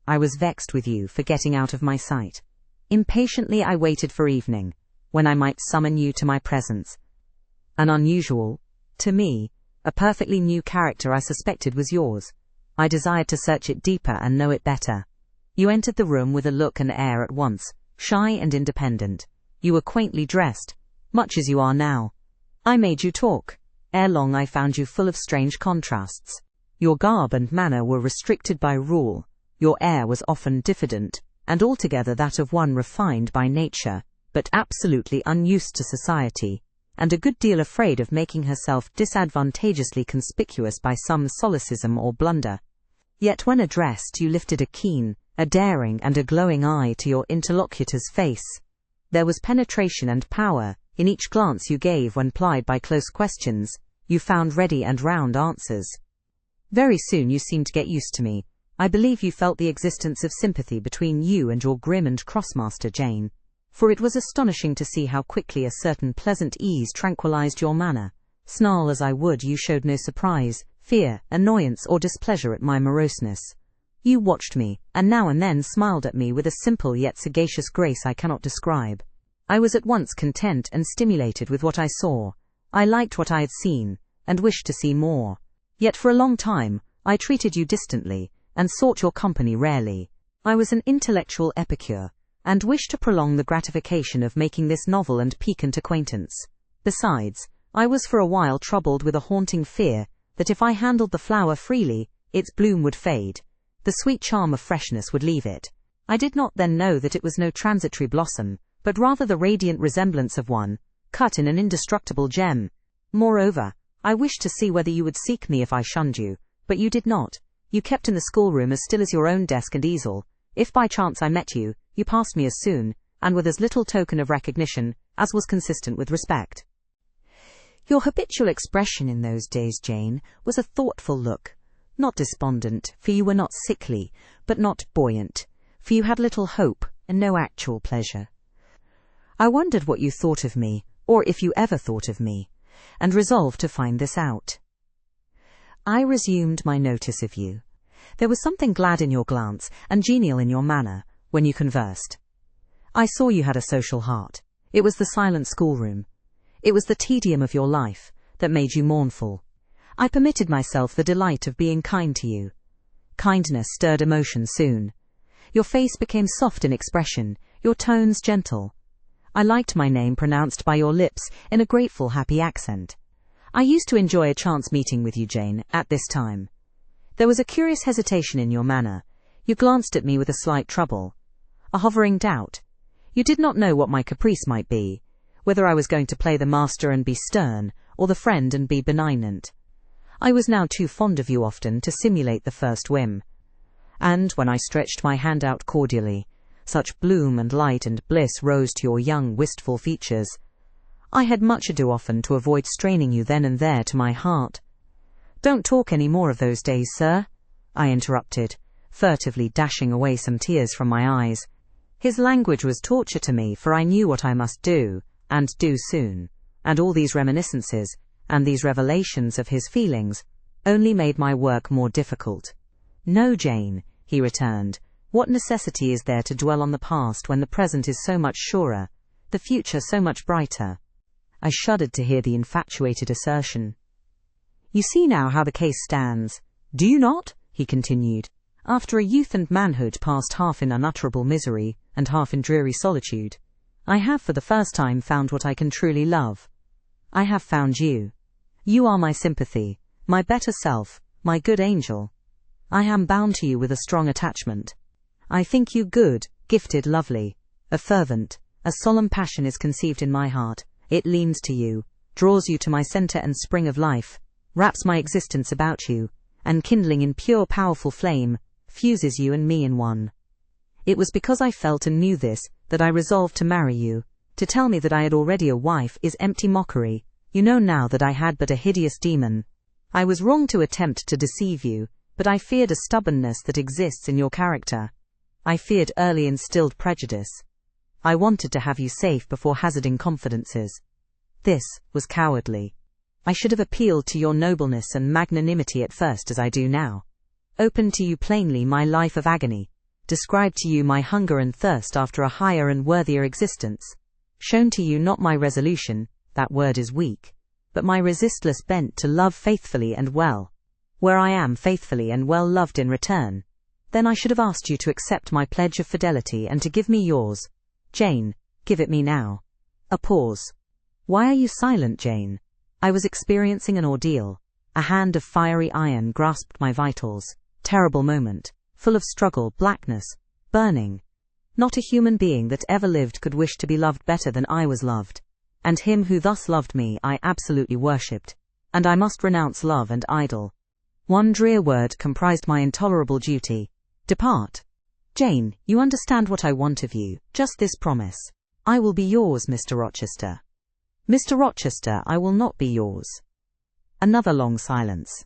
I was vexed with you for getting out of my sight. Impatiently I waited for evening, when I might summon you to my presence. An unusual, to me, A perfectly new character I suspected was yours. I desired to search it deeper and know it better. You entered the room with a look and air at once, shy and independent. You were quaintly dressed, much as you are now. I made you talk. Ere long I found you full of strange contrasts. Your garb and manner were restricted by rule. Your air was often diffident, and altogether that of one refined by nature, but absolutely unused to society, and a good deal afraid of making herself disadvantageously conspicuous by some solecism or blunder. Yet when addressed, you lifted a keen, a daring and a glowing eye to your interlocutor's face. There was penetration and power in each glance you gave when plied by close questions. You found ready and round answers. Very soon you seemed to get used to me. I believe you felt the existence of sympathy between you and your grim and cross-master Jane, for it was astonishing to see how quickly a certain pleasant ease tranquilized your manner. Snarl as I would, you showed no surprise, fear, annoyance or displeasure at my moroseness. You watched me, and now and then smiled at me with a simple yet sagacious grace I cannot describe. I was at once content and stimulated with what I saw. I liked what I had seen, and wished to see more. Yet for a long time, I treated you distantly, and sought your company rarely. I was an intellectual epicure, and wished to prolong the gratification of making this novel and piquant acquaintance. Besides, I was for a while troubled with a haunting fear that if I handled the flower freely, its bloom would fade. The sweet charm of freshness would leave it. I did not then know that it was no transitory blossom, but rather the radiant resemblance of one, cut in an indestructible gem. Moreover, I wished to see whether you would seek me if I shunned you, but you did not. You kept in the schoolroom as still as your own desk and easel. If by chance I met you, you passed me as soon, and with as little token of recognition, as was consistent with respect. Your habitual expression in those days, Jane, was a thoughtful look. Not despondent, for you were not sickly, but not buoyant, for you had little hope and no actual pleasure. I wondered what you thought of me, or if you ever thought of me, and resolved to find this out. I resumed my notice of you. There was something glad in your glance and genial in your manner when you conversed. I saw you had a social heart. It was the silent schoolroom. It was the tedium of your life that made you mournful. I permitted myself the delight of being kind to you. Kindness stirred emotion soon. Your face became soft in expression, your tones gentle. I liked my name pronounced by your lips in a grateful, happy accent. I used to enjoy a chance meeting with you, Jane, at this time. There was a curious hesitation in your manner. You glanced at me with a slight trouble, a hovering doubt. You did not know what my caprice might be, whether I was going to play the master and be stern, or the friend and be benignant. I was now too fond of you often to simulate the first whim. And when I stretched my hand out cordially, such bloom and light and bliss rose to your young, wistful features. I had much ado often to avoid straining you then and there to my heart. "Don't talk any more of those days, sir," I interrupted, furtively dashing away some tears from my eyes. His language was torture to me, for I knew what I must do, and do soon, and all these reminiscences, and these revelations of his feelings, only made my work more difficult. "No, Jane," he returned, "what necessity is there to dwell on the past when the present is so much surer, the future so much brighter?" I shuddered to hear the infatuated assertion. "You see now how the case stands, do you not?" he continued. "After a youth and manhood passed half in unutterable misery and half in dreary solitude, I have for the first time found what I can truly love. I have found you. You are my sympathy, my better self, my good angel. I am bound to you with a strong attachment. I think you good, gifted, lovely. A fervent, a solemn passion is conceived in my heart. It leans to you, draws you to my centre and spring of life, wraps my existence about you, and kindling in pure powerful flame, fuses you and me in one. It was because I felt and knew this that I resolved to marry you. To tell me that I had already a wife is empty mockery. You know now that I had but a hideous demon. I was wrong to attempt to deceive you, but I feared a stubbornness that exists in your character. I feared early instilled prejudice. I wanted to have you safe before hazarding confidences. This was cowardly. I should have appealed to your nobleness and magnanimity at first as I do now. Opened to you plainly my life of agony. Described to you my hunger and thirst after a higher and worthier existence. Shown to you not my resolution, that word is weak, but my resistless bent to love faithfully and well. Where I am faithfully and well loved in return, then I should have asked you to accept my pledge of fidelity and to give me yours. Jane, give it me now. A pause. Why are you silent, Jane? I was experiencing an ordeal. A hand of fiery iron grasped my vitals. Terrible moment, full of struggle, blackness, burning. Not a human being that ever lived could wish to be loved better than I was loved. And him who thus loved me I absolutely worshipped. And I must renounce love and idol. One drear word comprised my intolerable duty. Depart. Jane, you understand what I want of you, just this promise. I will be yours, Mr. Rochester. Mr. Rochester, I will not be yours. Another long silence.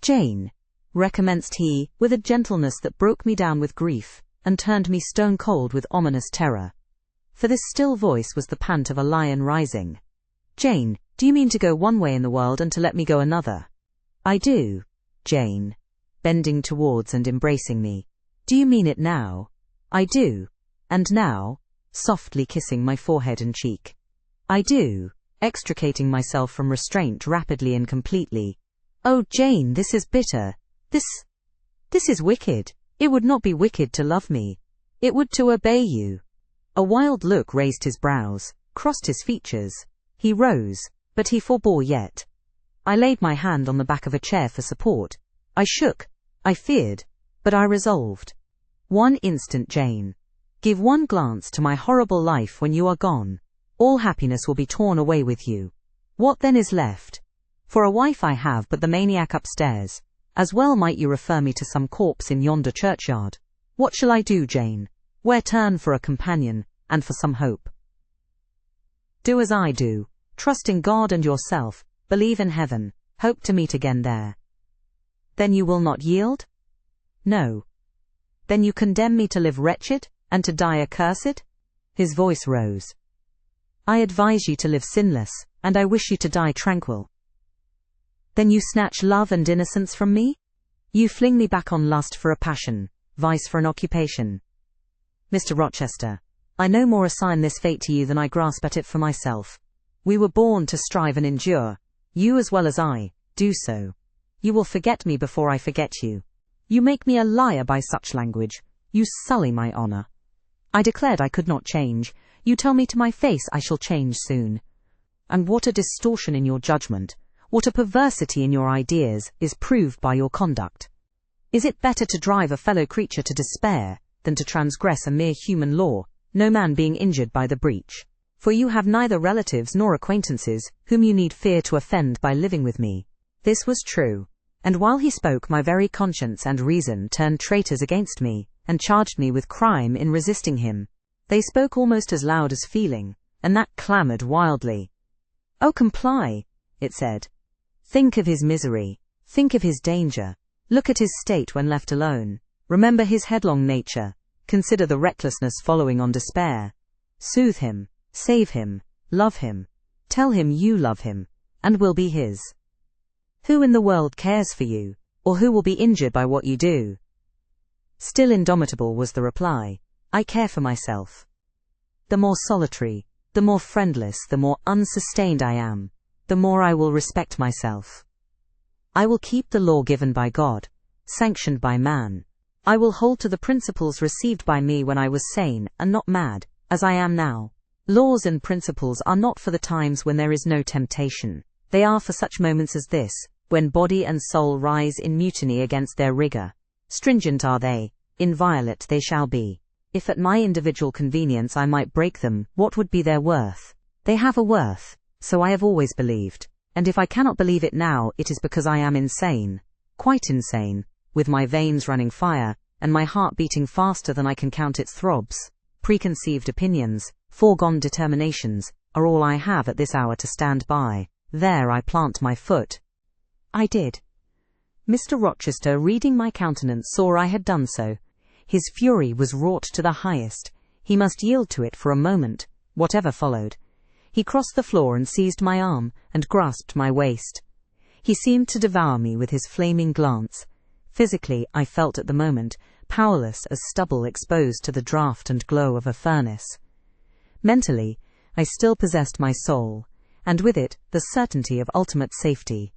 Jane, recommenced he, with a gentleness that broke me down with grief, and turned me stone cold with ominous terror. For this still voice was the pant of a lion rising. Jane, do you mean to go one way in the world and to let me go another? I do, Jane, bending towards and embracing me. Do you mean it now? I do. And now? Softly kissing my forehead and cheek. I do, extricating myself from restraint rapidly and completely. Oh, Jane, this is bitter. This is wicked. It would not be wicked to love me. It would to obey you. A wild look raised his brows, crossed his features. He rose, but he forbore yet. I laid my hand on the back of a chair for support. I shook, I feared, but I resolved. One instant, Jane. Give one glance to my horrible life when you are gone. All happiness will be torn away with you. What then is left? For a wife I have but the maniac upstairs. As well might you refer me to some corpse in yonder churchyard. What shall I do, Jane? Where turn for a companion, and for some hope? Do as I do. Trust in God and yourself. Believe in heaven. Hope to meet again there. Then you will not yield? No. Then you condemn me to live wretched, and to die accursed? His voice rose. I advise you to live sinless, and I wish you to die tranquil. Then you snatch love and innocence from me? You fling me back on lust for a passion, vice for an occupation. Mr. Rochester, I no more assign this fate to you than I grasp at it for myself. We were born to strive and endure. You as well as I, do so. You will forget me before I forget you. You make me a liar by such language. You sully my honor. I declared I could not change. You tell me to my face I shall change soon. And what a distortion in your judgment, what a perversity in your ideas, is proved by your conduct. Is it better to drive a fellow creature to despair, than to transgress a mere human law, no man being injured by the breach? For you have neither relatives nor acquaintances, whom you need fear to offend by living with me. This was true. And while he spoke, my very conscience and reason turned traitors against me, and charged me with crime in resisting him. They spoke almost as loud as feeling, and that clamoured wildly. Oh, comply, it said. Think of his misery. Think of his danger. Look at his state when left alone. Remember his headlong nature. Consider the recklessness following on despair. Soothe him. Save him. Love him. Tell him you love him, and will be his. Who in the world cares for you, or who will be injured by what you do? Still indomitable was the reply. I care for myself. The more solitary, the more friendless, the more unsustained I am, the more I will respect myself. I will keep the law given by God, sanctioned by man. I will hold to the principles received by me when I was sane and not mad, as I am now. Laws and principles are not for the times when there is no temptation. They are for such moments as this, when body and soul rise in mutiny against their rigor. Stringent are they, inviolate they shall be. If at my individual convenience I might break them, what would be their worth? They have a worth, so I have always believed, and if I cannot believe it now, it is because I am insane, quite insane, with my veins running fire, and my heart beating faster than I can count its throbs. Preconceived opinions, foregone determinations, are all I have at this hour to stand by. There I plant my foot. I did. Mr. Rochester, reading my countenance, saw I had done so. His fury was wrought to the highest. He must yield to it for a moment, whatever followed. He crossed the floor and seized my arm, and grasped my waist. He seemed to devour me with his flaming glance. Physically, I felt at the moment powerless as stubble exposed to the draught and glow of a furnace. Mentally, I still possessed my soul, and with it, the certainty of ultimate safety.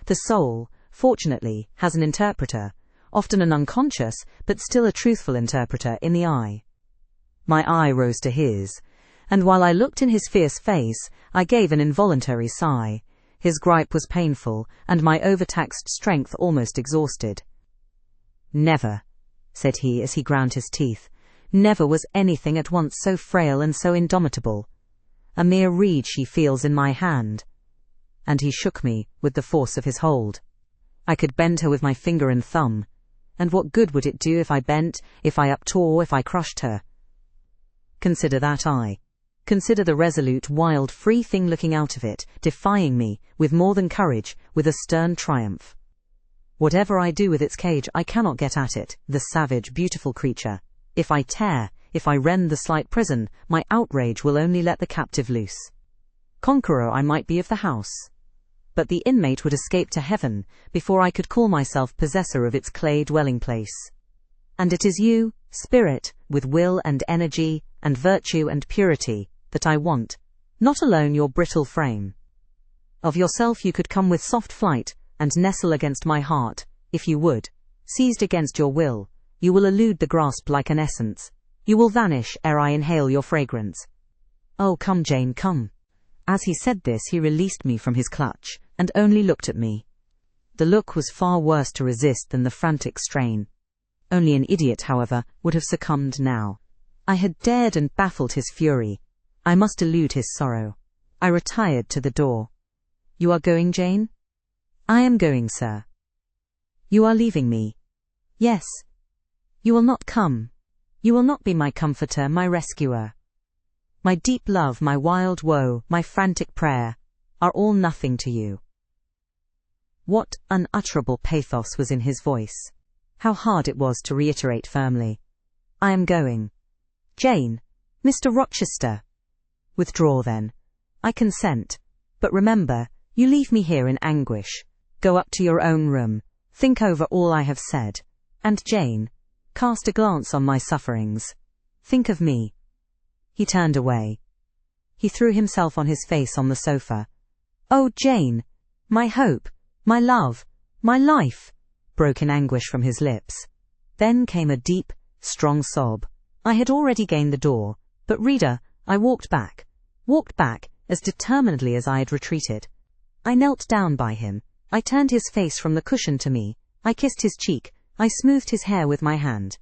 The soul, fortunately, has an interpreter, often an unconscious, but still a truthful interpreter in the eye. My eye rose to his, and while I looked in his fierce face, I gave an involuntary sigh. His gripe was painful, and my overtaxed strength almost exhausted. "Never," said he as he ground his teeth, "never was anything at once so frail and so indomitable. A mere reed she feels in my hand." And he shook me with the force of his hold. I could bend her with my finger and thumb, and what good would it do if I bent, if I uptore, if I crushed her? Consider that eye. Consider the resolute, wild, free thing looking out of it, defying me, with more than courage, with a stern triumph. Whatever I do with its cage, I cannot get at it, the savage, beautiful creature. If I tear, if I rend the slight prison, my outrage will only let the captive loose. Conqueror I might be of the house, but the inmate would escape to heaven before I could call myself possessor of its clay dwelling place. And it is you, spirit, with will and energy, and virtue and purity, that I want, not alone your brittle frame. Of yourself you could come with soft flight, and nestle against my heart, if you would. Seized against your will, you will elude the grasp like an essence. You will vanish ere I inhale your fragrance. Oh, come, Jane, come. As he said this, he released me from his clutch, and only looked at me. The look was far worse to resist than the frantic strain. Only an idiot, however, would have succumbed now. I had dared and baffled his fury. I must elude his sorrow. I retired to the door. "You are going, Jane?" "I am going, sir." "You are leaving me?" "Yes." "You will not come. You will not be my comforter, my rescuer. My deep love, my wild woe, my frantic prayer, are all nothing to you." What unutterable pathos was in his voice. How hard it was to reiterate firmly, "I am going. Jane, Mr. Rochester." "Withdraw, then. I consent. But remember, you leave me here in anguish. Go up to your own room. Think over all I have said. And Jane, cast a glance on my sufferings. Think of me." He turned away. He threw himself on his face on the sofa. "Oh, Jane, my hope, my love, my life," broke in anguish from his lips. Then came a deep, strong sob. I had already gained the door, but reader, I walked back as determinedly as I had retreated. I knelt down by him. I turned his face from the cushion to me. I kissed his cheek. I smoothed his hair with my hand.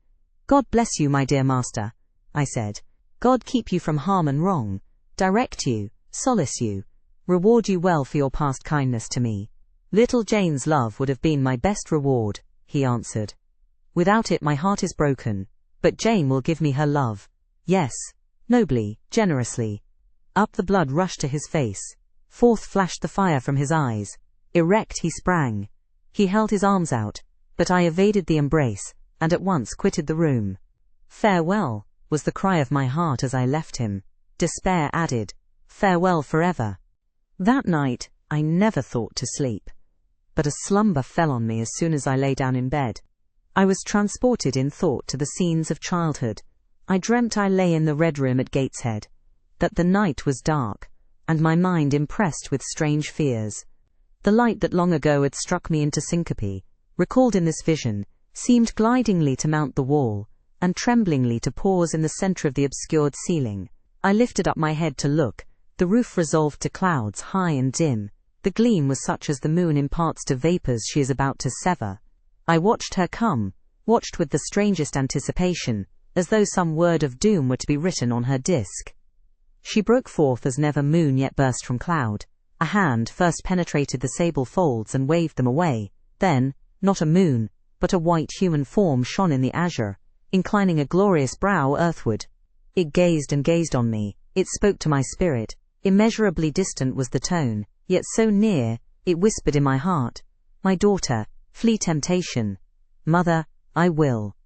"God bless you, my dear master," I said. "God keep you from harm and wrong, direct you, solace you, reward you well for your past kindness to me." "Little Jane's love would have been my best reward," he answered. "Without it my heart is broken, but Jane will give me her love. Yes, nobly, generously." Up the blood rushed to his face. Forth flashed the fire from his eyes. Erect he sprang. He held his arms out, but I evaded the embrace, and at once quitted the room. "Farewell," was the cry of my heart as I left him. Despair added, "Farewell forever." That night I never thought to sleep, but a slumber fell on me as soon as I lay down in bed. I was transported in thought to the scenes of childhood. I dreamt I lay in the Red Room at Gateshead, that the night was dark, and my mind impressed with strange fears. The light that long ago had struck me into syncope, recalled in this vision, seemed glidingly to mount the wall, and tremblingly to pause in the centre of the obscured ceiling. I lifted up my head to look. The roof resolved to clouds, high and dim. The gleam was such as the moon imparts to vapours she is about to sever. I watched her come, watched with the strangest anticipation, as though some word of doom were to be written on her disk. She broke forth as never moon yet burst from cloud. A hand first penetrated the sable folds and waved them away. Then, not a moon, but a white human form shone in the azure, inclining a glorious brow earthward. It gazed and gazed on me. It spoke to my spirit. Immeasurably distant was the tone, yet so near, it whispered in my heart, "My daughter, flee temptation. Mother, I will."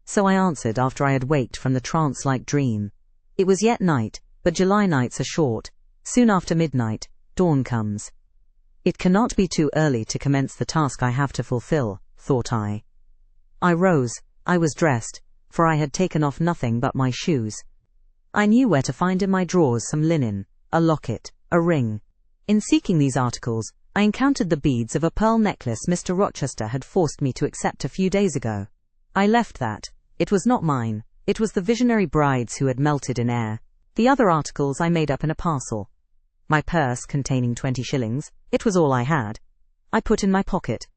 So I answered after I had waked from the trance-like dream. It was yet night, but July nights are short. Soon after midnight, dawn comes. It cannot be too early to commence the task I have to fulfill, thought I. I rose. I was dressed, for I had taken off nothing but my shoes. I knew where to find in my drawers some linen, a locket, A ring. In seeking these articles, I encountered the beads of a pearl necklace Mr. Rochester had forced me to accept a few days ago. I left that. It was not mine. It was the visionary bride's who had melted in Eyre. The other articles I made up in a parcel. My purse containing 20 shillings, it was all I had, I put in my pocket.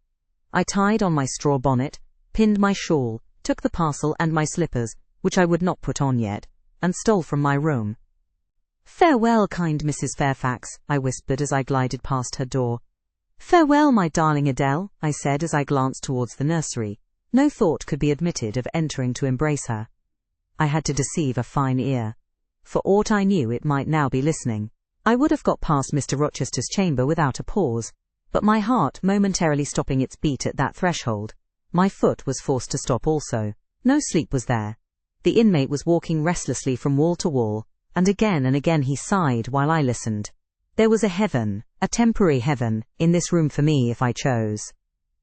I tied on my straw bonnet, pinned my shawl, took the parcel and my slippers, which I would not put on yet, and stole from my room. "Farewell, kind Mrs. Fairfax," I whispered as I glided past her door. "Farewell, my darling Adele," I said as I glanced towards the nursery. No thought could be admitted of entering to embrace her. I had to deceive a fine ear. For aught I knew, it might now be listening. I would have got past Mr. Rochester's chamber without a pause, but my heart momentarily stopping its beat at that threshold, my foot was forced to stop also. No sleep was there. The inmate was walking restlessly from wall to wall, and again he sighed while I listened. There was a heaven, a temporary heaven, in this room for me if I chose.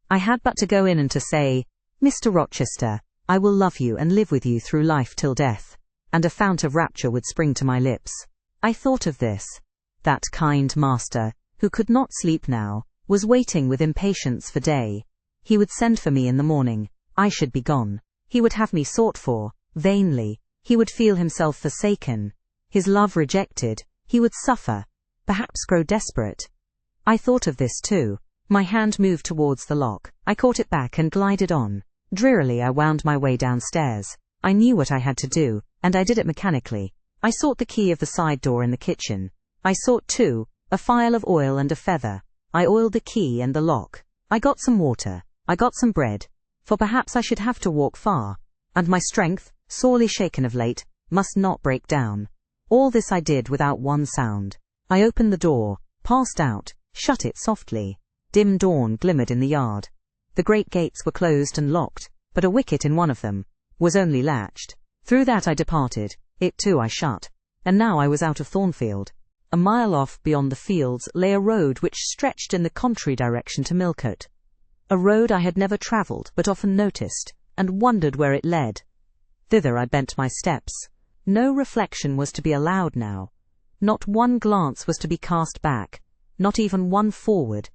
I had but to go in and to say, "Mr. Rochester, I will love you and live with you through life till death," and a fount of rapture would spring to my lips. I thought of this. That kind master, who could not sleep now, was waiting with impatience for day. He would send for me in the morning. I should be gone. He would have me sought for, vainly. He would feel himself forsaken, his love rejected. He would suffer, perhaps grow desperate. I thought of this too. My hand moved towards the lock. I caught it back and glided on. Drearily I wound my way downstairs. I knew what I had to do, and I did it mechanically. I sought the key of the side door in the kitchen. I sought, too, a phial of oil and a feather. I oiled the key and the lock. I got some water. I got some bread, for perhaps I should have to walk far, and my strength, sorely shaken of late, must not break down. All this I did without one sound. I opened the door, passed out, shut it softly. Dim dawn glimmered in the yard. The great gates were closed and locked, but a wicket in one of them was only latched. Through that I departed. It too I shut. And now I was out of Thornfield. A mile off beyond the fields lay a road which stretched in the contrary direction to Millcote. A road I had never travelled, but often noticed, and wondered where it led. Thither I bent my steps. No reflection was to be allowed now. Not one glance was to be cast back, not even one forward.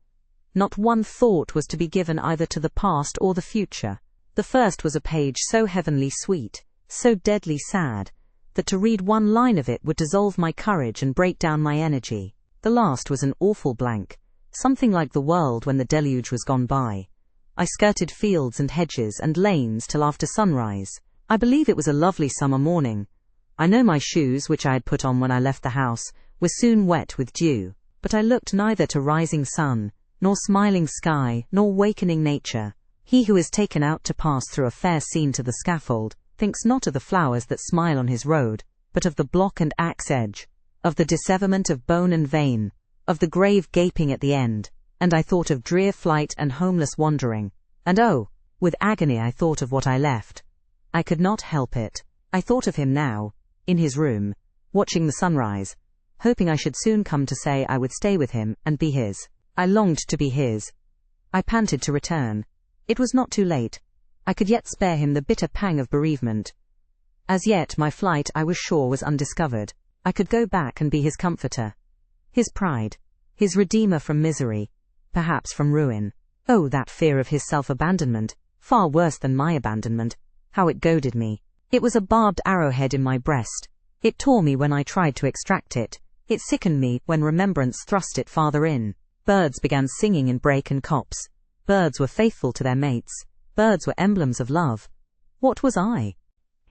Not one thought was to be given either to the past or the future. The first was a page so heavenly sweet, so deadly sad, that to read one line of it would dissolve my courage and break down my energy. The last was an awful blank, something like the world when the deluge was gone by. I skirted fields and hedges and lanes till after sunrise. I believe it was a lovely summer morning. I know my shoes, which I had put on when I left the house, were soon wet with dew, but I looked neither to rising sun, nor smiling sky, nor wakening nature. He who is taken out to pass through a fair scene to the scaffold, thinks not of the flowers that smile on his road, but of the block and axe edge, of the disseverment of bone and vein, of the grave gaping at the end. And I thought of drear flight and homeless wandering, and oh, with agony I thought of what I left. I could not help it. I thought of him now, in his room, watching the sunrise, hoping I should soon come to say I would stay with him and be his. I longed to be his. I panted to return. It was not too late. I could yet spare him the bitter pang of bereavement. As yet my flight, I was sure, was undiscovered. I could go back and be his comforter, his pride, his redeemer from misery, perhaps from ruin. Oh, that fear of his self-abandonment, far worse than my abandonment, how it goaded me. It was a barbed arrowhead in my breast. It tore me when I tried to extract it. It sickened me when remembrance thrust it farther in. Birds began singing in brake and copse. Birds were faithful to their mates. Birds were emblems of love. What was I?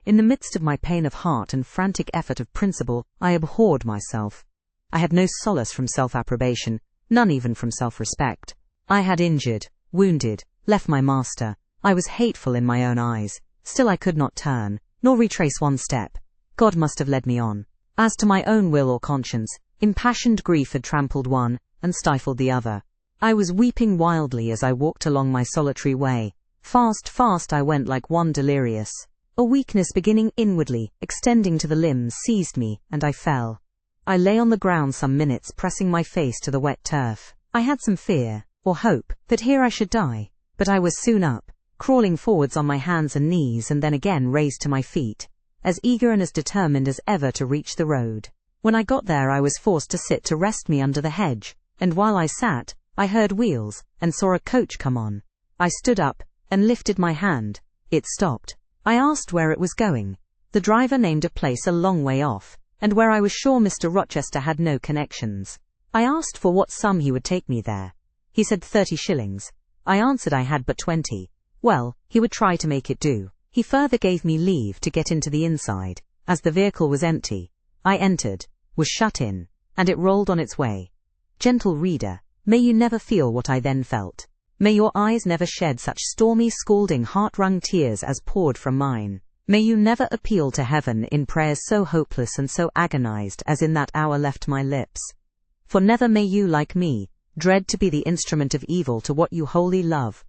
In the midst of my pain of heart and frantic effort of principle, I abhorred myself. I had no solace from self-approbation, none even from self-respect. I had injured, wounded, left my master. I was hateful in my own eyes. Still I could not turn, nor retrace one step. God must have led me on. As to my own will or conscience, impassioned grief had trampled one, and stifled the other. I was weeping wildly as I walked along my solitary way. Fast, fast I went like one delirious. A weakness beginning inwardly, extending to the limbs, seized me, and I fell. I lay on the ground some minutes, pressing my face to the wet turf. I had some fear, or hope, that here I should die, but I was soon up, crawling forwards on my hands and knees, and then again raised to my feet, as eager and as determined as ever to reach the road. When I got there I was forced to sit to rest me under the hedge, and while I sat, I heard wheels, and saw a coach come on. I stood up, and lifted my hand. It stopped. I asked where it was going. The driver named a place a long way off, and where I was sure Mr. Rochester had no connections. I asked for what sum he would take me there. He said 30 shillings. I answered I had but 20. Well, he would try to make it do. He further gave me leave to get into the inside. As the vehicle was empty, I entered, was shut in, and it rolled on its way. Gentle reader, may you never feel what I then felt. May your eyes never shed such stormy, scalding, heart-wrung tears as poured from mine. May you never appeal to heaven in prayers so hopeless and so agonized as in that hour left my lips. For never may you, like me, dread to be the instrument of evil to what you wholly love,